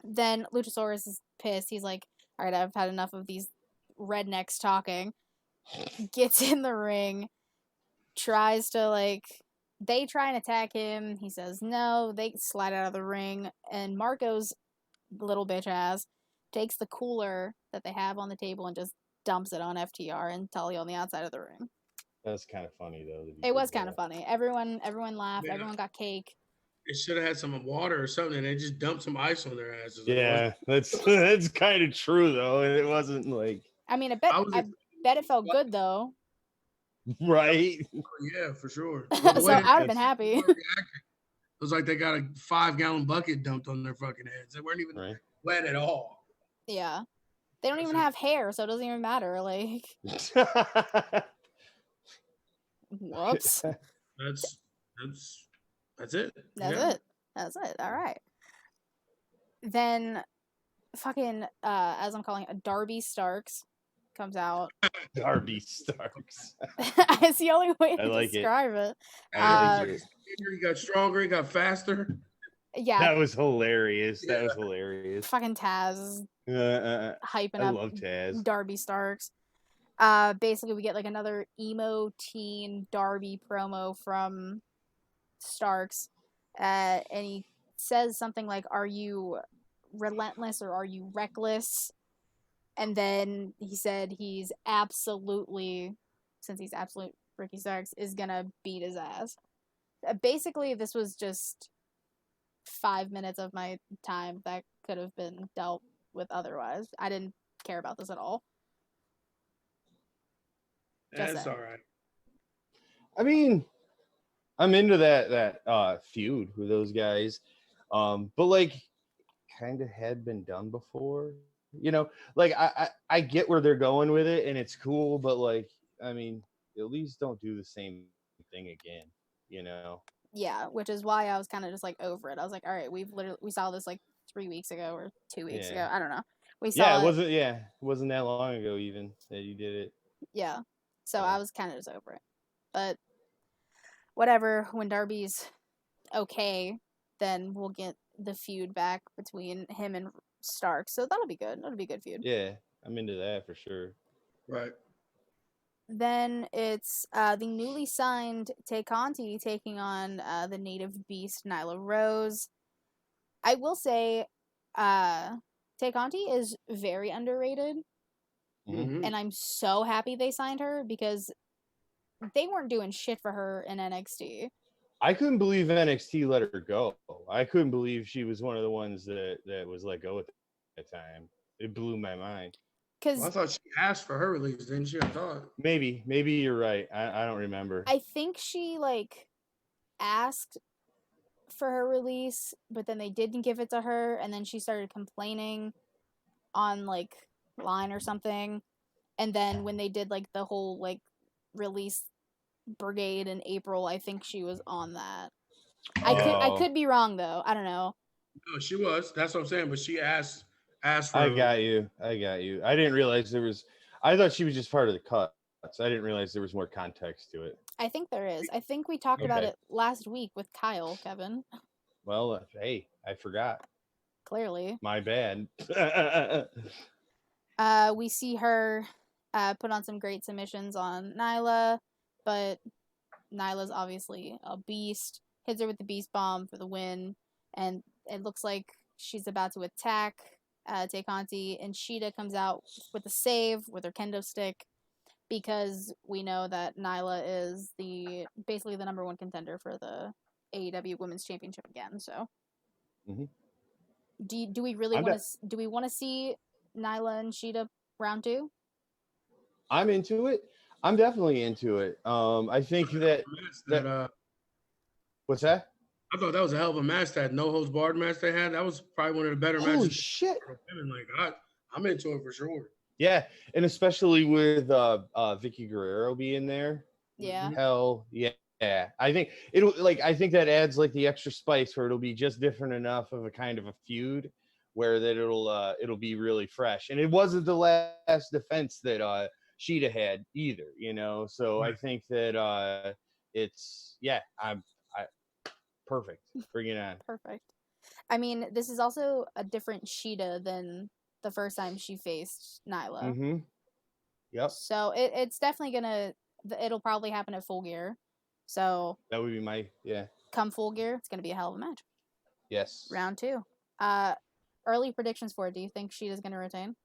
Then Luchasaurus is pissed. He's like, all right, I've had enough of these rednecks talking. Gets in the ring. Tries to they try and attack him. He says no. They slide out of the ring. And Marco's little bitch ass takes the cooler that they have on the table and just dumps it on FTR and Tully on the outside of the ring. That's kind of funny though. It was kind of funny. Everyone laughed. Yeah. Everyone got cake. It should have had some water or something, and they just dumped some ice on their asses. Yeah, that's kind of true though. It wasn't like. I mean, I bet it felt good though. Right. Yeah, for sure. So I would have been happy. It was like they got a 5-gallon bucket dumped on their fucking heads. They weren't even wet at all. Yeah. They don't even have hair, so it doesn't even matter. Whoops. That's it. That's it. All right. Then fucking as I'm calling it, Darby Starks comes out. Darby Starks. It's the only way to like describe it. He got stronger, he got faster. Yeah. That was hilarious. That was hilarious. Fucking Taz hyping up. I love Taz. Darby Starks. Basically we get another emo teen Darby promo from Starks. And he says something like, are you relentless or are you reckless? And then he said he's absolute Ricky Starks is gonna beat his ass. Basically, this was just 5 minutes of my time that could have been dealt with otherwise. I didn't care about this at all. That's all right. I mean, I'm into that feud with those guys, but kind of had been done before. I get where they're going with it, and it's cool, but I mean, at least don't do the same thing again, Yeah, which is why I was kind of just over it. I was like, all right, we saw this 3 weeks ago or 2 weeks ago. I don't know. We saw it wasn't that long ago even that you did it. Yeah. So I was kind of just over it. But whatever, when Darby's okay, then we'll get the feud back between him and Stark, so that'll be good. That'll be a good feud. Yeah, I'm into that for sure. Right. Then it's the newly signed Tay Conti taking on the native beast Nyla Rose. I will say, Tay Conti is very underrated, Mm-hmm. and I'm so happy they signed her because they weren't doing shit for her in NXT. I couldn't believe NXT let her go. I couldn't believe she was one of the ones that was let go at that time. It blew my mind. Because I thought she asked for her release, didn't she? I thought. Maybe you're right. I don't remember. I think she like asked for her release, but then they didn't give it to her, and then she started complaining on like line or something. And then when they did like the whole like release brigade in April, I think she was on that. I could be wrong though. I don't know. No, she was. That's what I'm saying. But she asked for. I got you. I didn't realize there was. I thought she was just part of the cuts. I didn't realize there was more context to it. I think there is. I think we talked about it last week with Kyle, Kevin. Well, hey, I forgot. Clearly. My bad. We see her put on some great submissions on Nyla, but Nyla's obviously a beast. Hits her with the beast bomb for the win, and it looks like she's about to attack Tay Conti, and Shida comes out with a save with her kendo stick because we know that Nyla is basically the number one contender for the AEW Women's Championship again. So, do we really want to see Nyla and Shida round 2? I'm into it. I'm definitely into it. I think that what's that? I thought that was a hell of a match. That no holds barred match they had. That was probably one of the better matches. Holy shit! Like I'm into it for sure. Yeah, and especially with Vicky Guerrero being there. Yeah. Hell yeah. Yeah, I think I think that adds like the extra spice where it'll be just different enough of a kind of a feud where that it'll be really fresh. And it wasn't the last defense that Shida had either, you know. So I think that it's I'm perfect. Bring it on. Perfect. I mean, this is also a different Shida than the first time she faced Nyla. Mm-hmm. Yep. So it's definitely it'll probably happen at Full Gear. So that would be come Full Gear, it's gonna be a hell of a match. Yes. Round 2. Early predictions for it. Do you think Shida's gonna retain?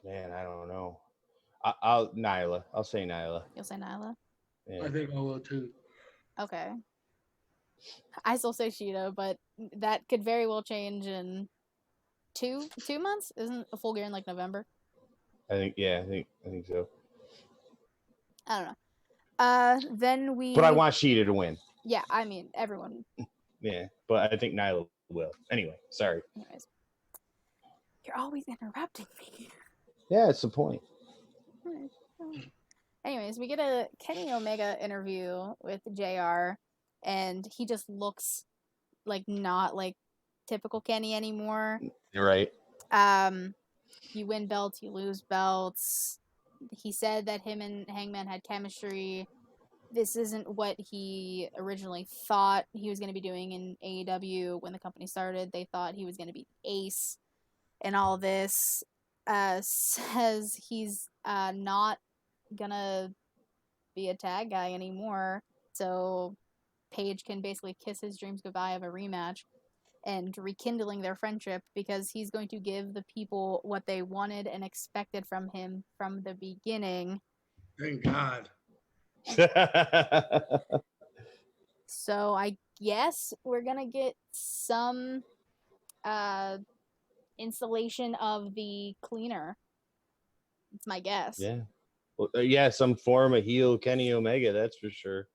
Man, I don't know. I'll Nyla. I'll say Nyla. You'll say Nyla? Yeah. I think I will too. Okay. I still say Shida, but that could very well change in 2 months. Isn't a Full Gear in like November? I think so. I don't know. Then But I want Shida to win. Yeah, I mean everyone. Yeah, but I think Nyla will. Anyway, sorry. Anyways, you're always interrupting me. Yeah, it's the point. Anyways, we get a Kenny Omega interview with JR, and he just looks like not like typical Kenny anymore. You're right. You win belts, you lose belts. He said that him and Hangman had chemistry. This isn't what he originally thought he was going to be doing in AEW when the company started. They thought he was going to be Ace and all this. Says he's not going to be a tag guy anymore. So Paige can basically kiss his dreams goodbye of a rematch and rekindling their friendship because he's going to give the people what they wanted and expected from him from the beginning. Thank God. So I guess we're gonna get some installation of the cleaner. It's my guess. Yeah. Well, some form of heel Kenny Omega, that's for sure.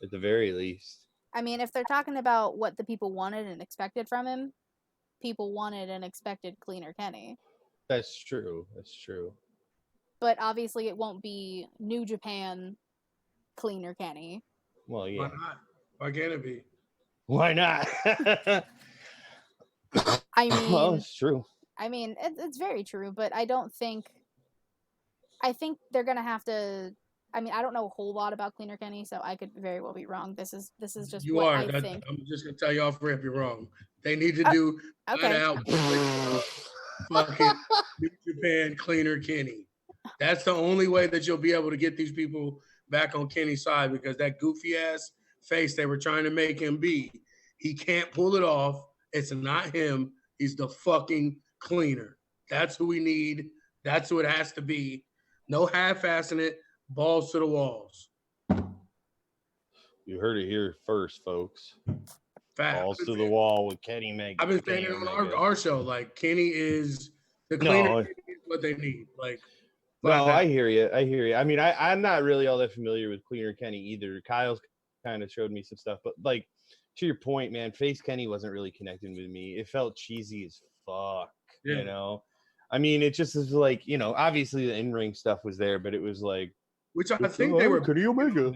At the very least. I mean, if they're talking about what the people wanted and expected from him, people wanted and expected cleaner Kenny. That's true. But obviously it won't be New Japan cleaner Kenny. Well, yeah. Why not? Why can't it be? Why not? I mean, well, it's true. I mean, it's very true, but I think they're gonna have to. I mean, I don't know a whole lot about Cleaner Kenny, so I could very well be wrong. This is just You what are. I think. I'm just gonna tell you off rip. You're wrong. They need to do Okay. out fucking New Japan Cleaner Kenny. That's the only way that you'll be able to get these people back on Kenny's side, because that goofy ass face they were trying to make him be, he can't pull it off. It's not him. He's the fucking cleaner. That's who we need. That's who it has to be. No half-assing it. Balls to the walls. You heard it here first, folks. Fact. Balls to the wall with Kenny Omega. I've been saying it on our show. Like, Kenny is the cleaner. No. Kenny is what they need. Like, no, I hear you. I mean, I'm not really all that familiar with Cleaner Kenny either. Kyle's kind of showed me some stuff, but like, to your point, man, Face Kenny wasn't really connecting with me. It felt cheesy as fuck, you know? I mean, it just is like, you know, obviously the in-ring stuff was there, but it was like, which I think they were Kenny Omega.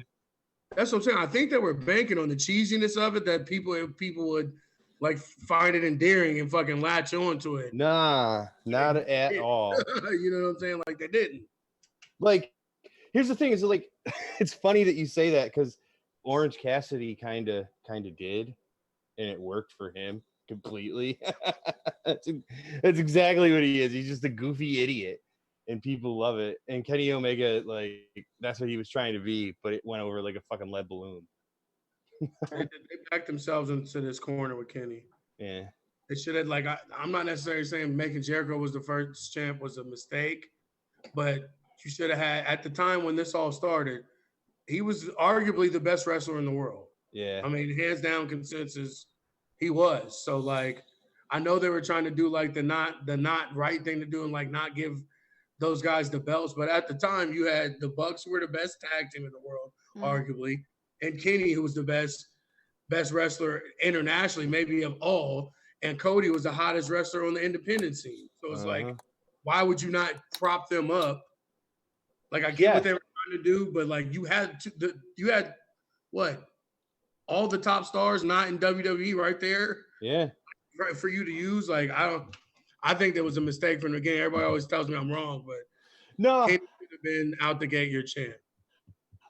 That's what I'm saying. I think they were banking on the cheesiness of it, that people would like find it endearing and fucking latch on to it. Nah, not at all. You know what I'm saying? Like, they didn't. Like, here's the thing: is like, it's funny that you say that, because Orange Cassidy kind of did, and it worked for him completely. that's exactly what he is. He's just a goofy idiot, and people love it. And Kenny Omega, like, that's what he was trying to be, but it went over like a fucking lead balloon. They backed themselves into this corner with Kenny. Yeah, they should have, like, I'm not necessarily saying making Jericho was the first champ was a mistake, but you should have had, at the time when this all started, he was arguably the best wrestler in the world. Yeah. I mean, hands down consensus, he was. So, like, I know they were trying to do like the not right thing to do and like not give those guys the belts, but at the time you had the Bucks were the best tag team in the world, arguably, and Kenny, who was the best wrestler internationally, maybe of all, and Cody was the hottest wrestler on the independent scene. So it's like, why would you not prop them up? Like, I get what they were trying to do, but like you had what, all the top stars not in WWE right there. Yeah. For you to use, like, I think that was a mistake from the beginning. Everybody always tells me I'm wrong, but no, Kenny should have been out the gate your champ.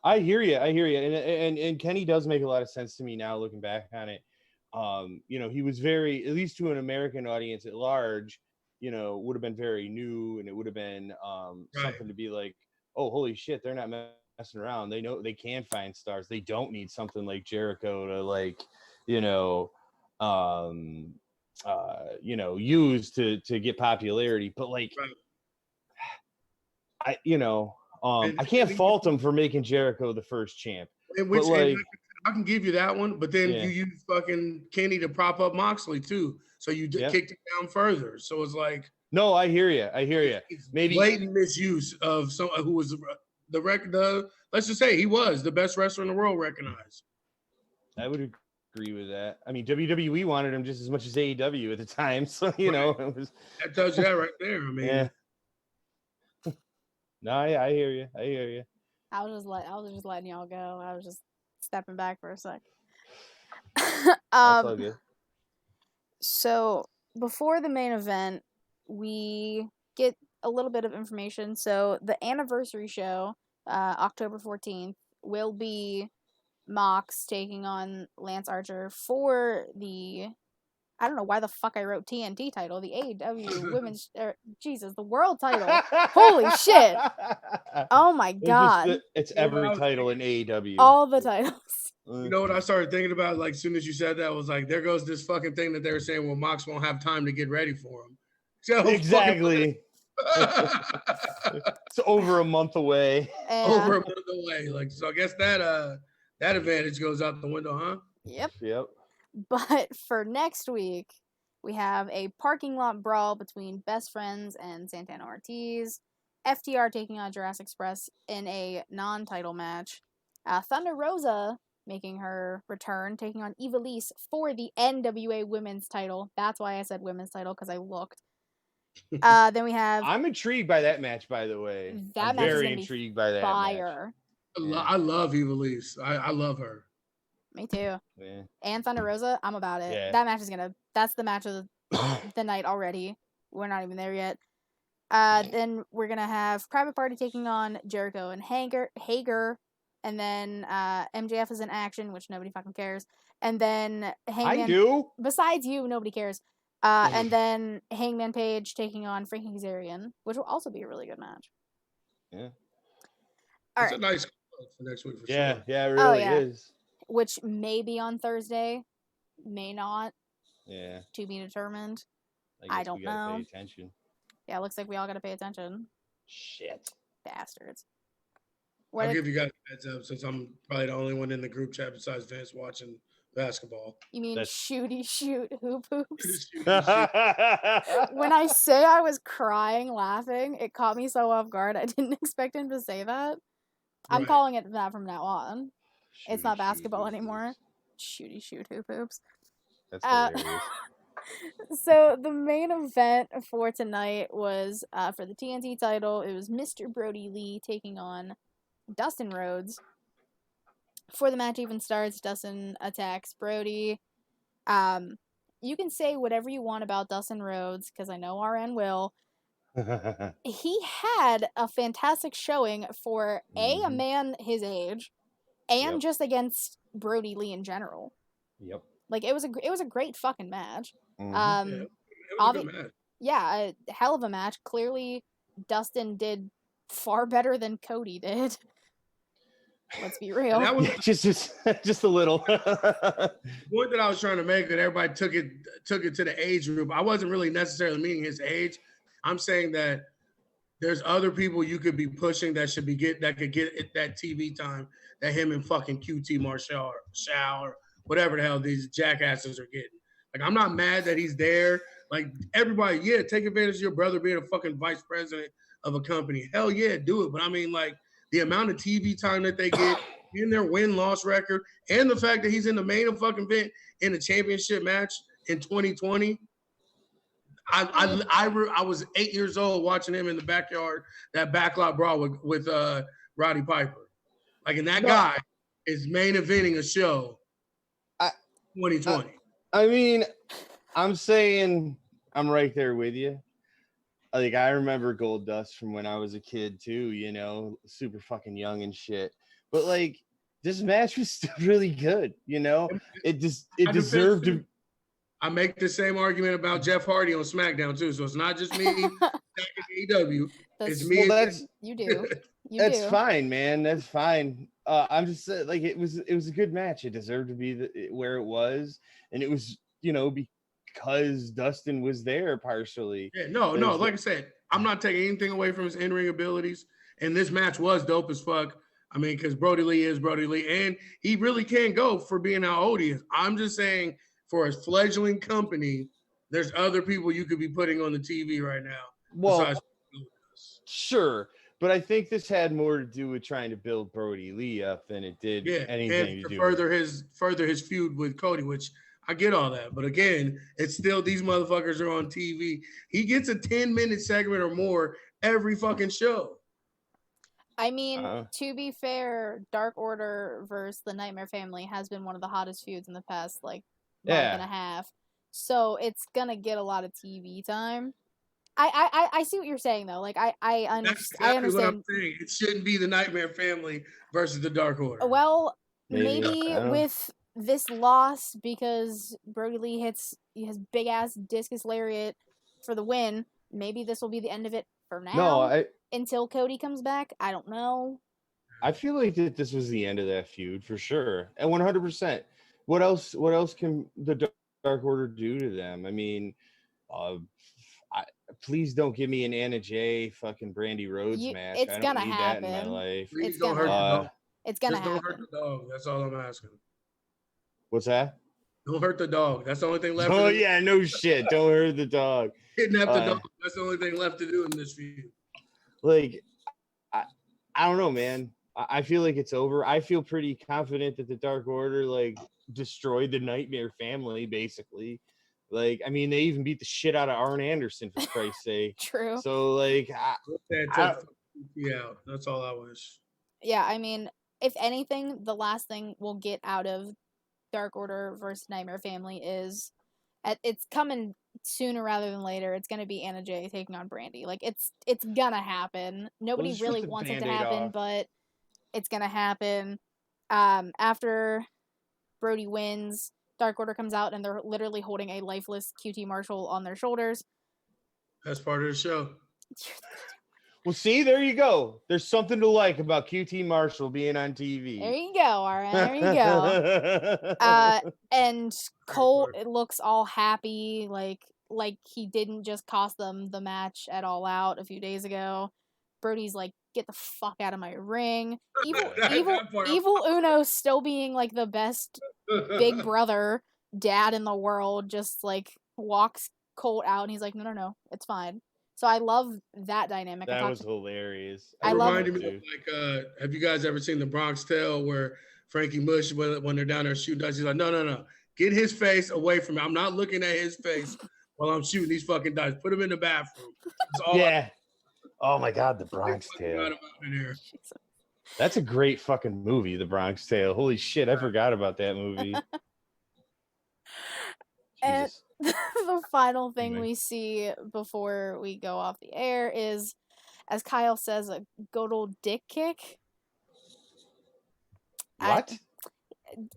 I hear you, and Kenny does make a lot of sense to me now looking back on it. You know, he was very, at least to an American audience at large, you know, would have been very new, and it would have been something to be like, oh, holy shit, they're not messing around. They know they can find stars. They don't need something like Jericho to, like, you know, use to get popularity. But like, I can't fault him for making Jericho the first champ. Which, like, I can give you that one, but then you use fucking Kenny to prop up Moxley too, so you kicked it down further. So it's like, no, I hear you. Maybe blatant misuse of someone who was the record. Let's just say he was the best wrestler in the world, recognized. I would agree with that. I mean, WWE wanted him just as much as AEW at the time, so you know, it was, that tells you that right there. I mean, no, I hear you. I was just letting y'all go. I was just stepping back for a sec. That's all good. So before the main event, we get a little bit of information. So the anniversary show, October 14th, will be Mox taking on Lance Archer for the, I don't know why the fuck I wrote TNT title, the AEW women's, the world title. Holy shit. Oh my God. It's every title in AEW. All the titles. You know what I started thinking about, like, as soon as you said that, was like, there goes this fucking thing that they were saying, well, Mox won't have time to get ready for him. So exactly. It's over a month away. Over a month away. Like, so I guess that advantage goes out the window, huh? Yep. But for next week, we have a parking lot brawl between Best Friends and Santana Ortiz. FTR taking on Jurassic Express in a non-title match. Thunder Rosa making her return, taking on Ivelisse for the NWA Women's title. That's why I said women's title, because I looked. Then we have... I'm intrigued by that match, by the way. I'm very intrigued by that fire. match. I love Ivelisse. I love her. Me too. Yeah. And Thunder Rosa, I'm about it. Yeah. That match is that's the match of the night already. We're not even there yet. Then we're gonna have Private Party taking on Jericho and Hager, and then MJF is in action, which nobody fucking cares. And then Hangman. I do. Besides you, nobody cares. And then Hangman Page taking on Frankie Kazarian, which will also be a really good match. Yeah. It's a nice call for next week for sure. Yeah, it really is. Which may be on Thursday, may not. Yeah. To be determined. I don't we gotta know. Pay attention. Yeah, it looks like we all gotta pay attention. Shit. Bastards. I'll give you guys a heads up since I'm probably the only one in the group chat besides Vince watching basketball. You mean shooty shoot hoop hoops? Shoot. When I say I was crying laughing, it caught me so off guard. I didn't expect him to say that. I'm calling it that from now on. It's not basketball anymore. Shooty shoot hoop hoops. That's hilarious. So the main event for tonight was for the TNT title. It was Mr. Brody Lee taking on Dustin Rhodes. Before the match even starts, Dustin attacks Brody. You can say whatever you want about Dustin Rhodes, because I know RN will. He had a fantastic showing for a man his age, and just against Brody Lee in general. Yep. Like it was a great fucking match. It was a good match. Yeah, a hell of a match. Clearly, Dustin did far better than Cody did. Let's be real. That was just a little. The point that I was trying to make, that everybody took it to the age group. I wasn't really necessarily meaning his age. I'm saying that there's other people you could be pushing that could get that TV time that him and fucking QT Marshall or whatever the hell these jackasses are getting. Like, I'm not mad that he's there. Like, everybody, take advantage of your brother being a fucking vice president of a company. Hell yeah, do it. But I mean, like, the amount of TV time that they get in their win-loss record, and the fact that he's in the main fucking event in a championship match in 2020. I was 8 years old watching him in the backyard, that backlot brawl with Roddy Piper. Like, and that guy is main eventing a show 2020. I mean, I'm saying I'm right there with you. Like, I remember Gold Dust from when I was a kid too, super fucking young and shit. But like, this match was still really good, It deserved to. I make the same argument about Jeff Hardy on SmackDown too, so it's not just me attacking AEW. It's me. Well, you do. That's fine, man. That's fine. I'm just saying, like, it was a good match. It deserved to be where it was, and it was, because Dustin was there partially. Yeah, no. Like I said, I'm not taking anything away from his in-ring abilities, and this match was dope as fuck. I mean, because Brody Lee is Brody Lee, and he really can go for being how old he is. I'm just saying, for a fledgling company, there's other people you could be putting on the TV right now. Well, sure, but I think this had more to do with trying to build Brody Lee up than it did anything and to do further his feud with Cody, which I get all that. But again, it's still, these motherfuckers are on TV. He gets a 10-minute segment or more every fucking show. I mean, to be fair, Dark Order versus the Nightmare Family has been one of the hottest feuds in the past, like, month and a half. So it's gonna get a lot of TV time. I see what you're saying though. Like I understand. That's exactly what I'm saying. It shouldn't be the Nightmare Family versus the Dark Order. Well, maybe with this loss, because Brody Lee his big ass discus lariat for the win. Maybe this will be the end of it for now. Until Cody comes back. I don't know. I feel like that this was the end of that feud for sure, and 100%. What else can the Dark Order do to them? I mean, please don't give me an Anna Jay fucking Brandy Rhodes match. It's gonna happen. That in my life. Please don't hurt the dog. It's gonna happen. Don't hurt the dog. That's all I'm asking. What's that? Don't hurt the dog. That's the only thing left. Oh yeah, no shit. Don't hurt the dog. Kidnap the dog. That's the only thing left to do in this feud. Like, I don't know, man. I feel like it's over. I feel pretty confident that the Dark Order destroyed the Nightmare Family, basically. Like, I mean, they even beat the shit out of Arn Anderson, for Christ's sake. True. So, that's all I wish. Yeah, I mean, if anything, the last thing we'll get out of Dark Order versus Nightmare Family is it's coming sooner rather than later, it's gonna be Anna Jay taking on Brandy. Like it's gonna happen. Nobody just really rip the wants it to Band-Aid happen, off. but it's gonna happen. After Brody wins, Dark Order comes out and they're literally holding a lifeless QT Marshall on their shoulders. That's part of the show. Well, see, there you go. There's something to like about QT Marshall being on TV. There you go, all right. There you go. And Colt looks all happy, like he didn't just cost them the match at All Out a few days ago. Brody's like, get the fuck out of my ring. Evil Uno still being like the best big brother dad in the world, just like walks Colt out and he's like, no, it's fine. So I love that dynamic. That was hilarious. I love reminded me of like, have you guys ever seen the Bronx Tale where Frankie Mush, when they're down there shooting dice, he's like, no, get his face away from me. I'm not looking at his face while I'm shooting these fucking dice. Put him in the bathroom. That's all. Yeah. Oh my God, the Bronx Tale. That's a great fucking movie, The Bronx Tale. Holy shit, I forgot about that movie. And Jesus. the final thing we see before we go off the air is, as Kyle says, a good old dick kick. What?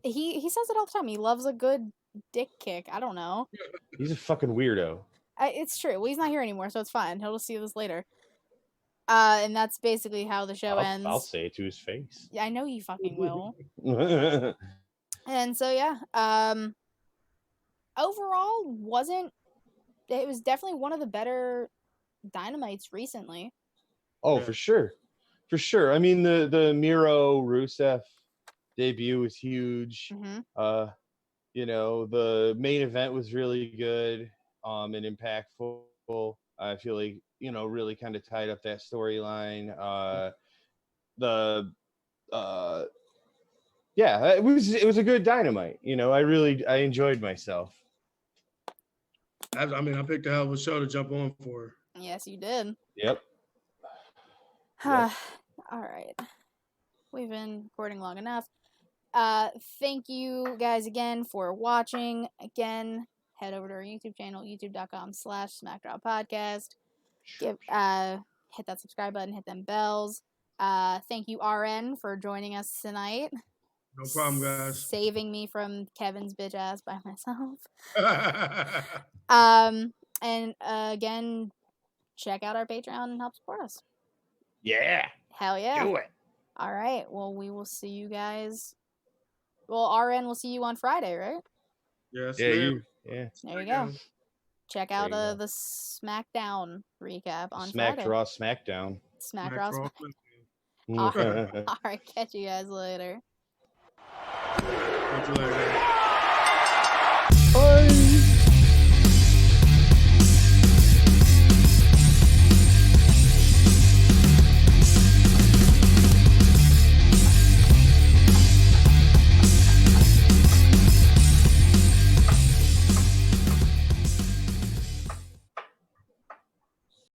He says it all the time. He loves a good dick kick. I don't know. He's a fucking weirdo. It's true. Well, he's not here anymore, so it's fine. He'll just see this later. And that's basically how the show ends. I'll say it to his face. Yeah, I know you fucking will. And so yeah, overall it was definitely one of the better Dynamites recently. Oh, for sure. I mean, the Miro Rusev debut was huge. Mm-hmm. You know, the main event was really good, and impactful. I feel like, you know, really kind of tied up that storyline. Yeah, it was a good Dynamite. You know, I enjoyed myself. I picked a hell of a show to jump on for. Yes, you did. Yep. All right. We've been recording long enough. Thank you guys again for watching. Again, head over to our YouTube channel, youtube.com/SmackDrop Podcast. Hit that subscribe button, hit them bells. Thank you, RN, for joining us tonight. No problem, guys. Saving me from Kevin's bitch ass by myself. And again, check out our Patreon and help support us. Yeah. Hell yeah. Do it. All right. Well, we will see you guys. Well, RN will see you on Friday, right? Yes. Yeah. There you go. Check out the SmackDown recap on Friday. SmackDown. SmackDown. All right. Catch you guys later. Catch you later.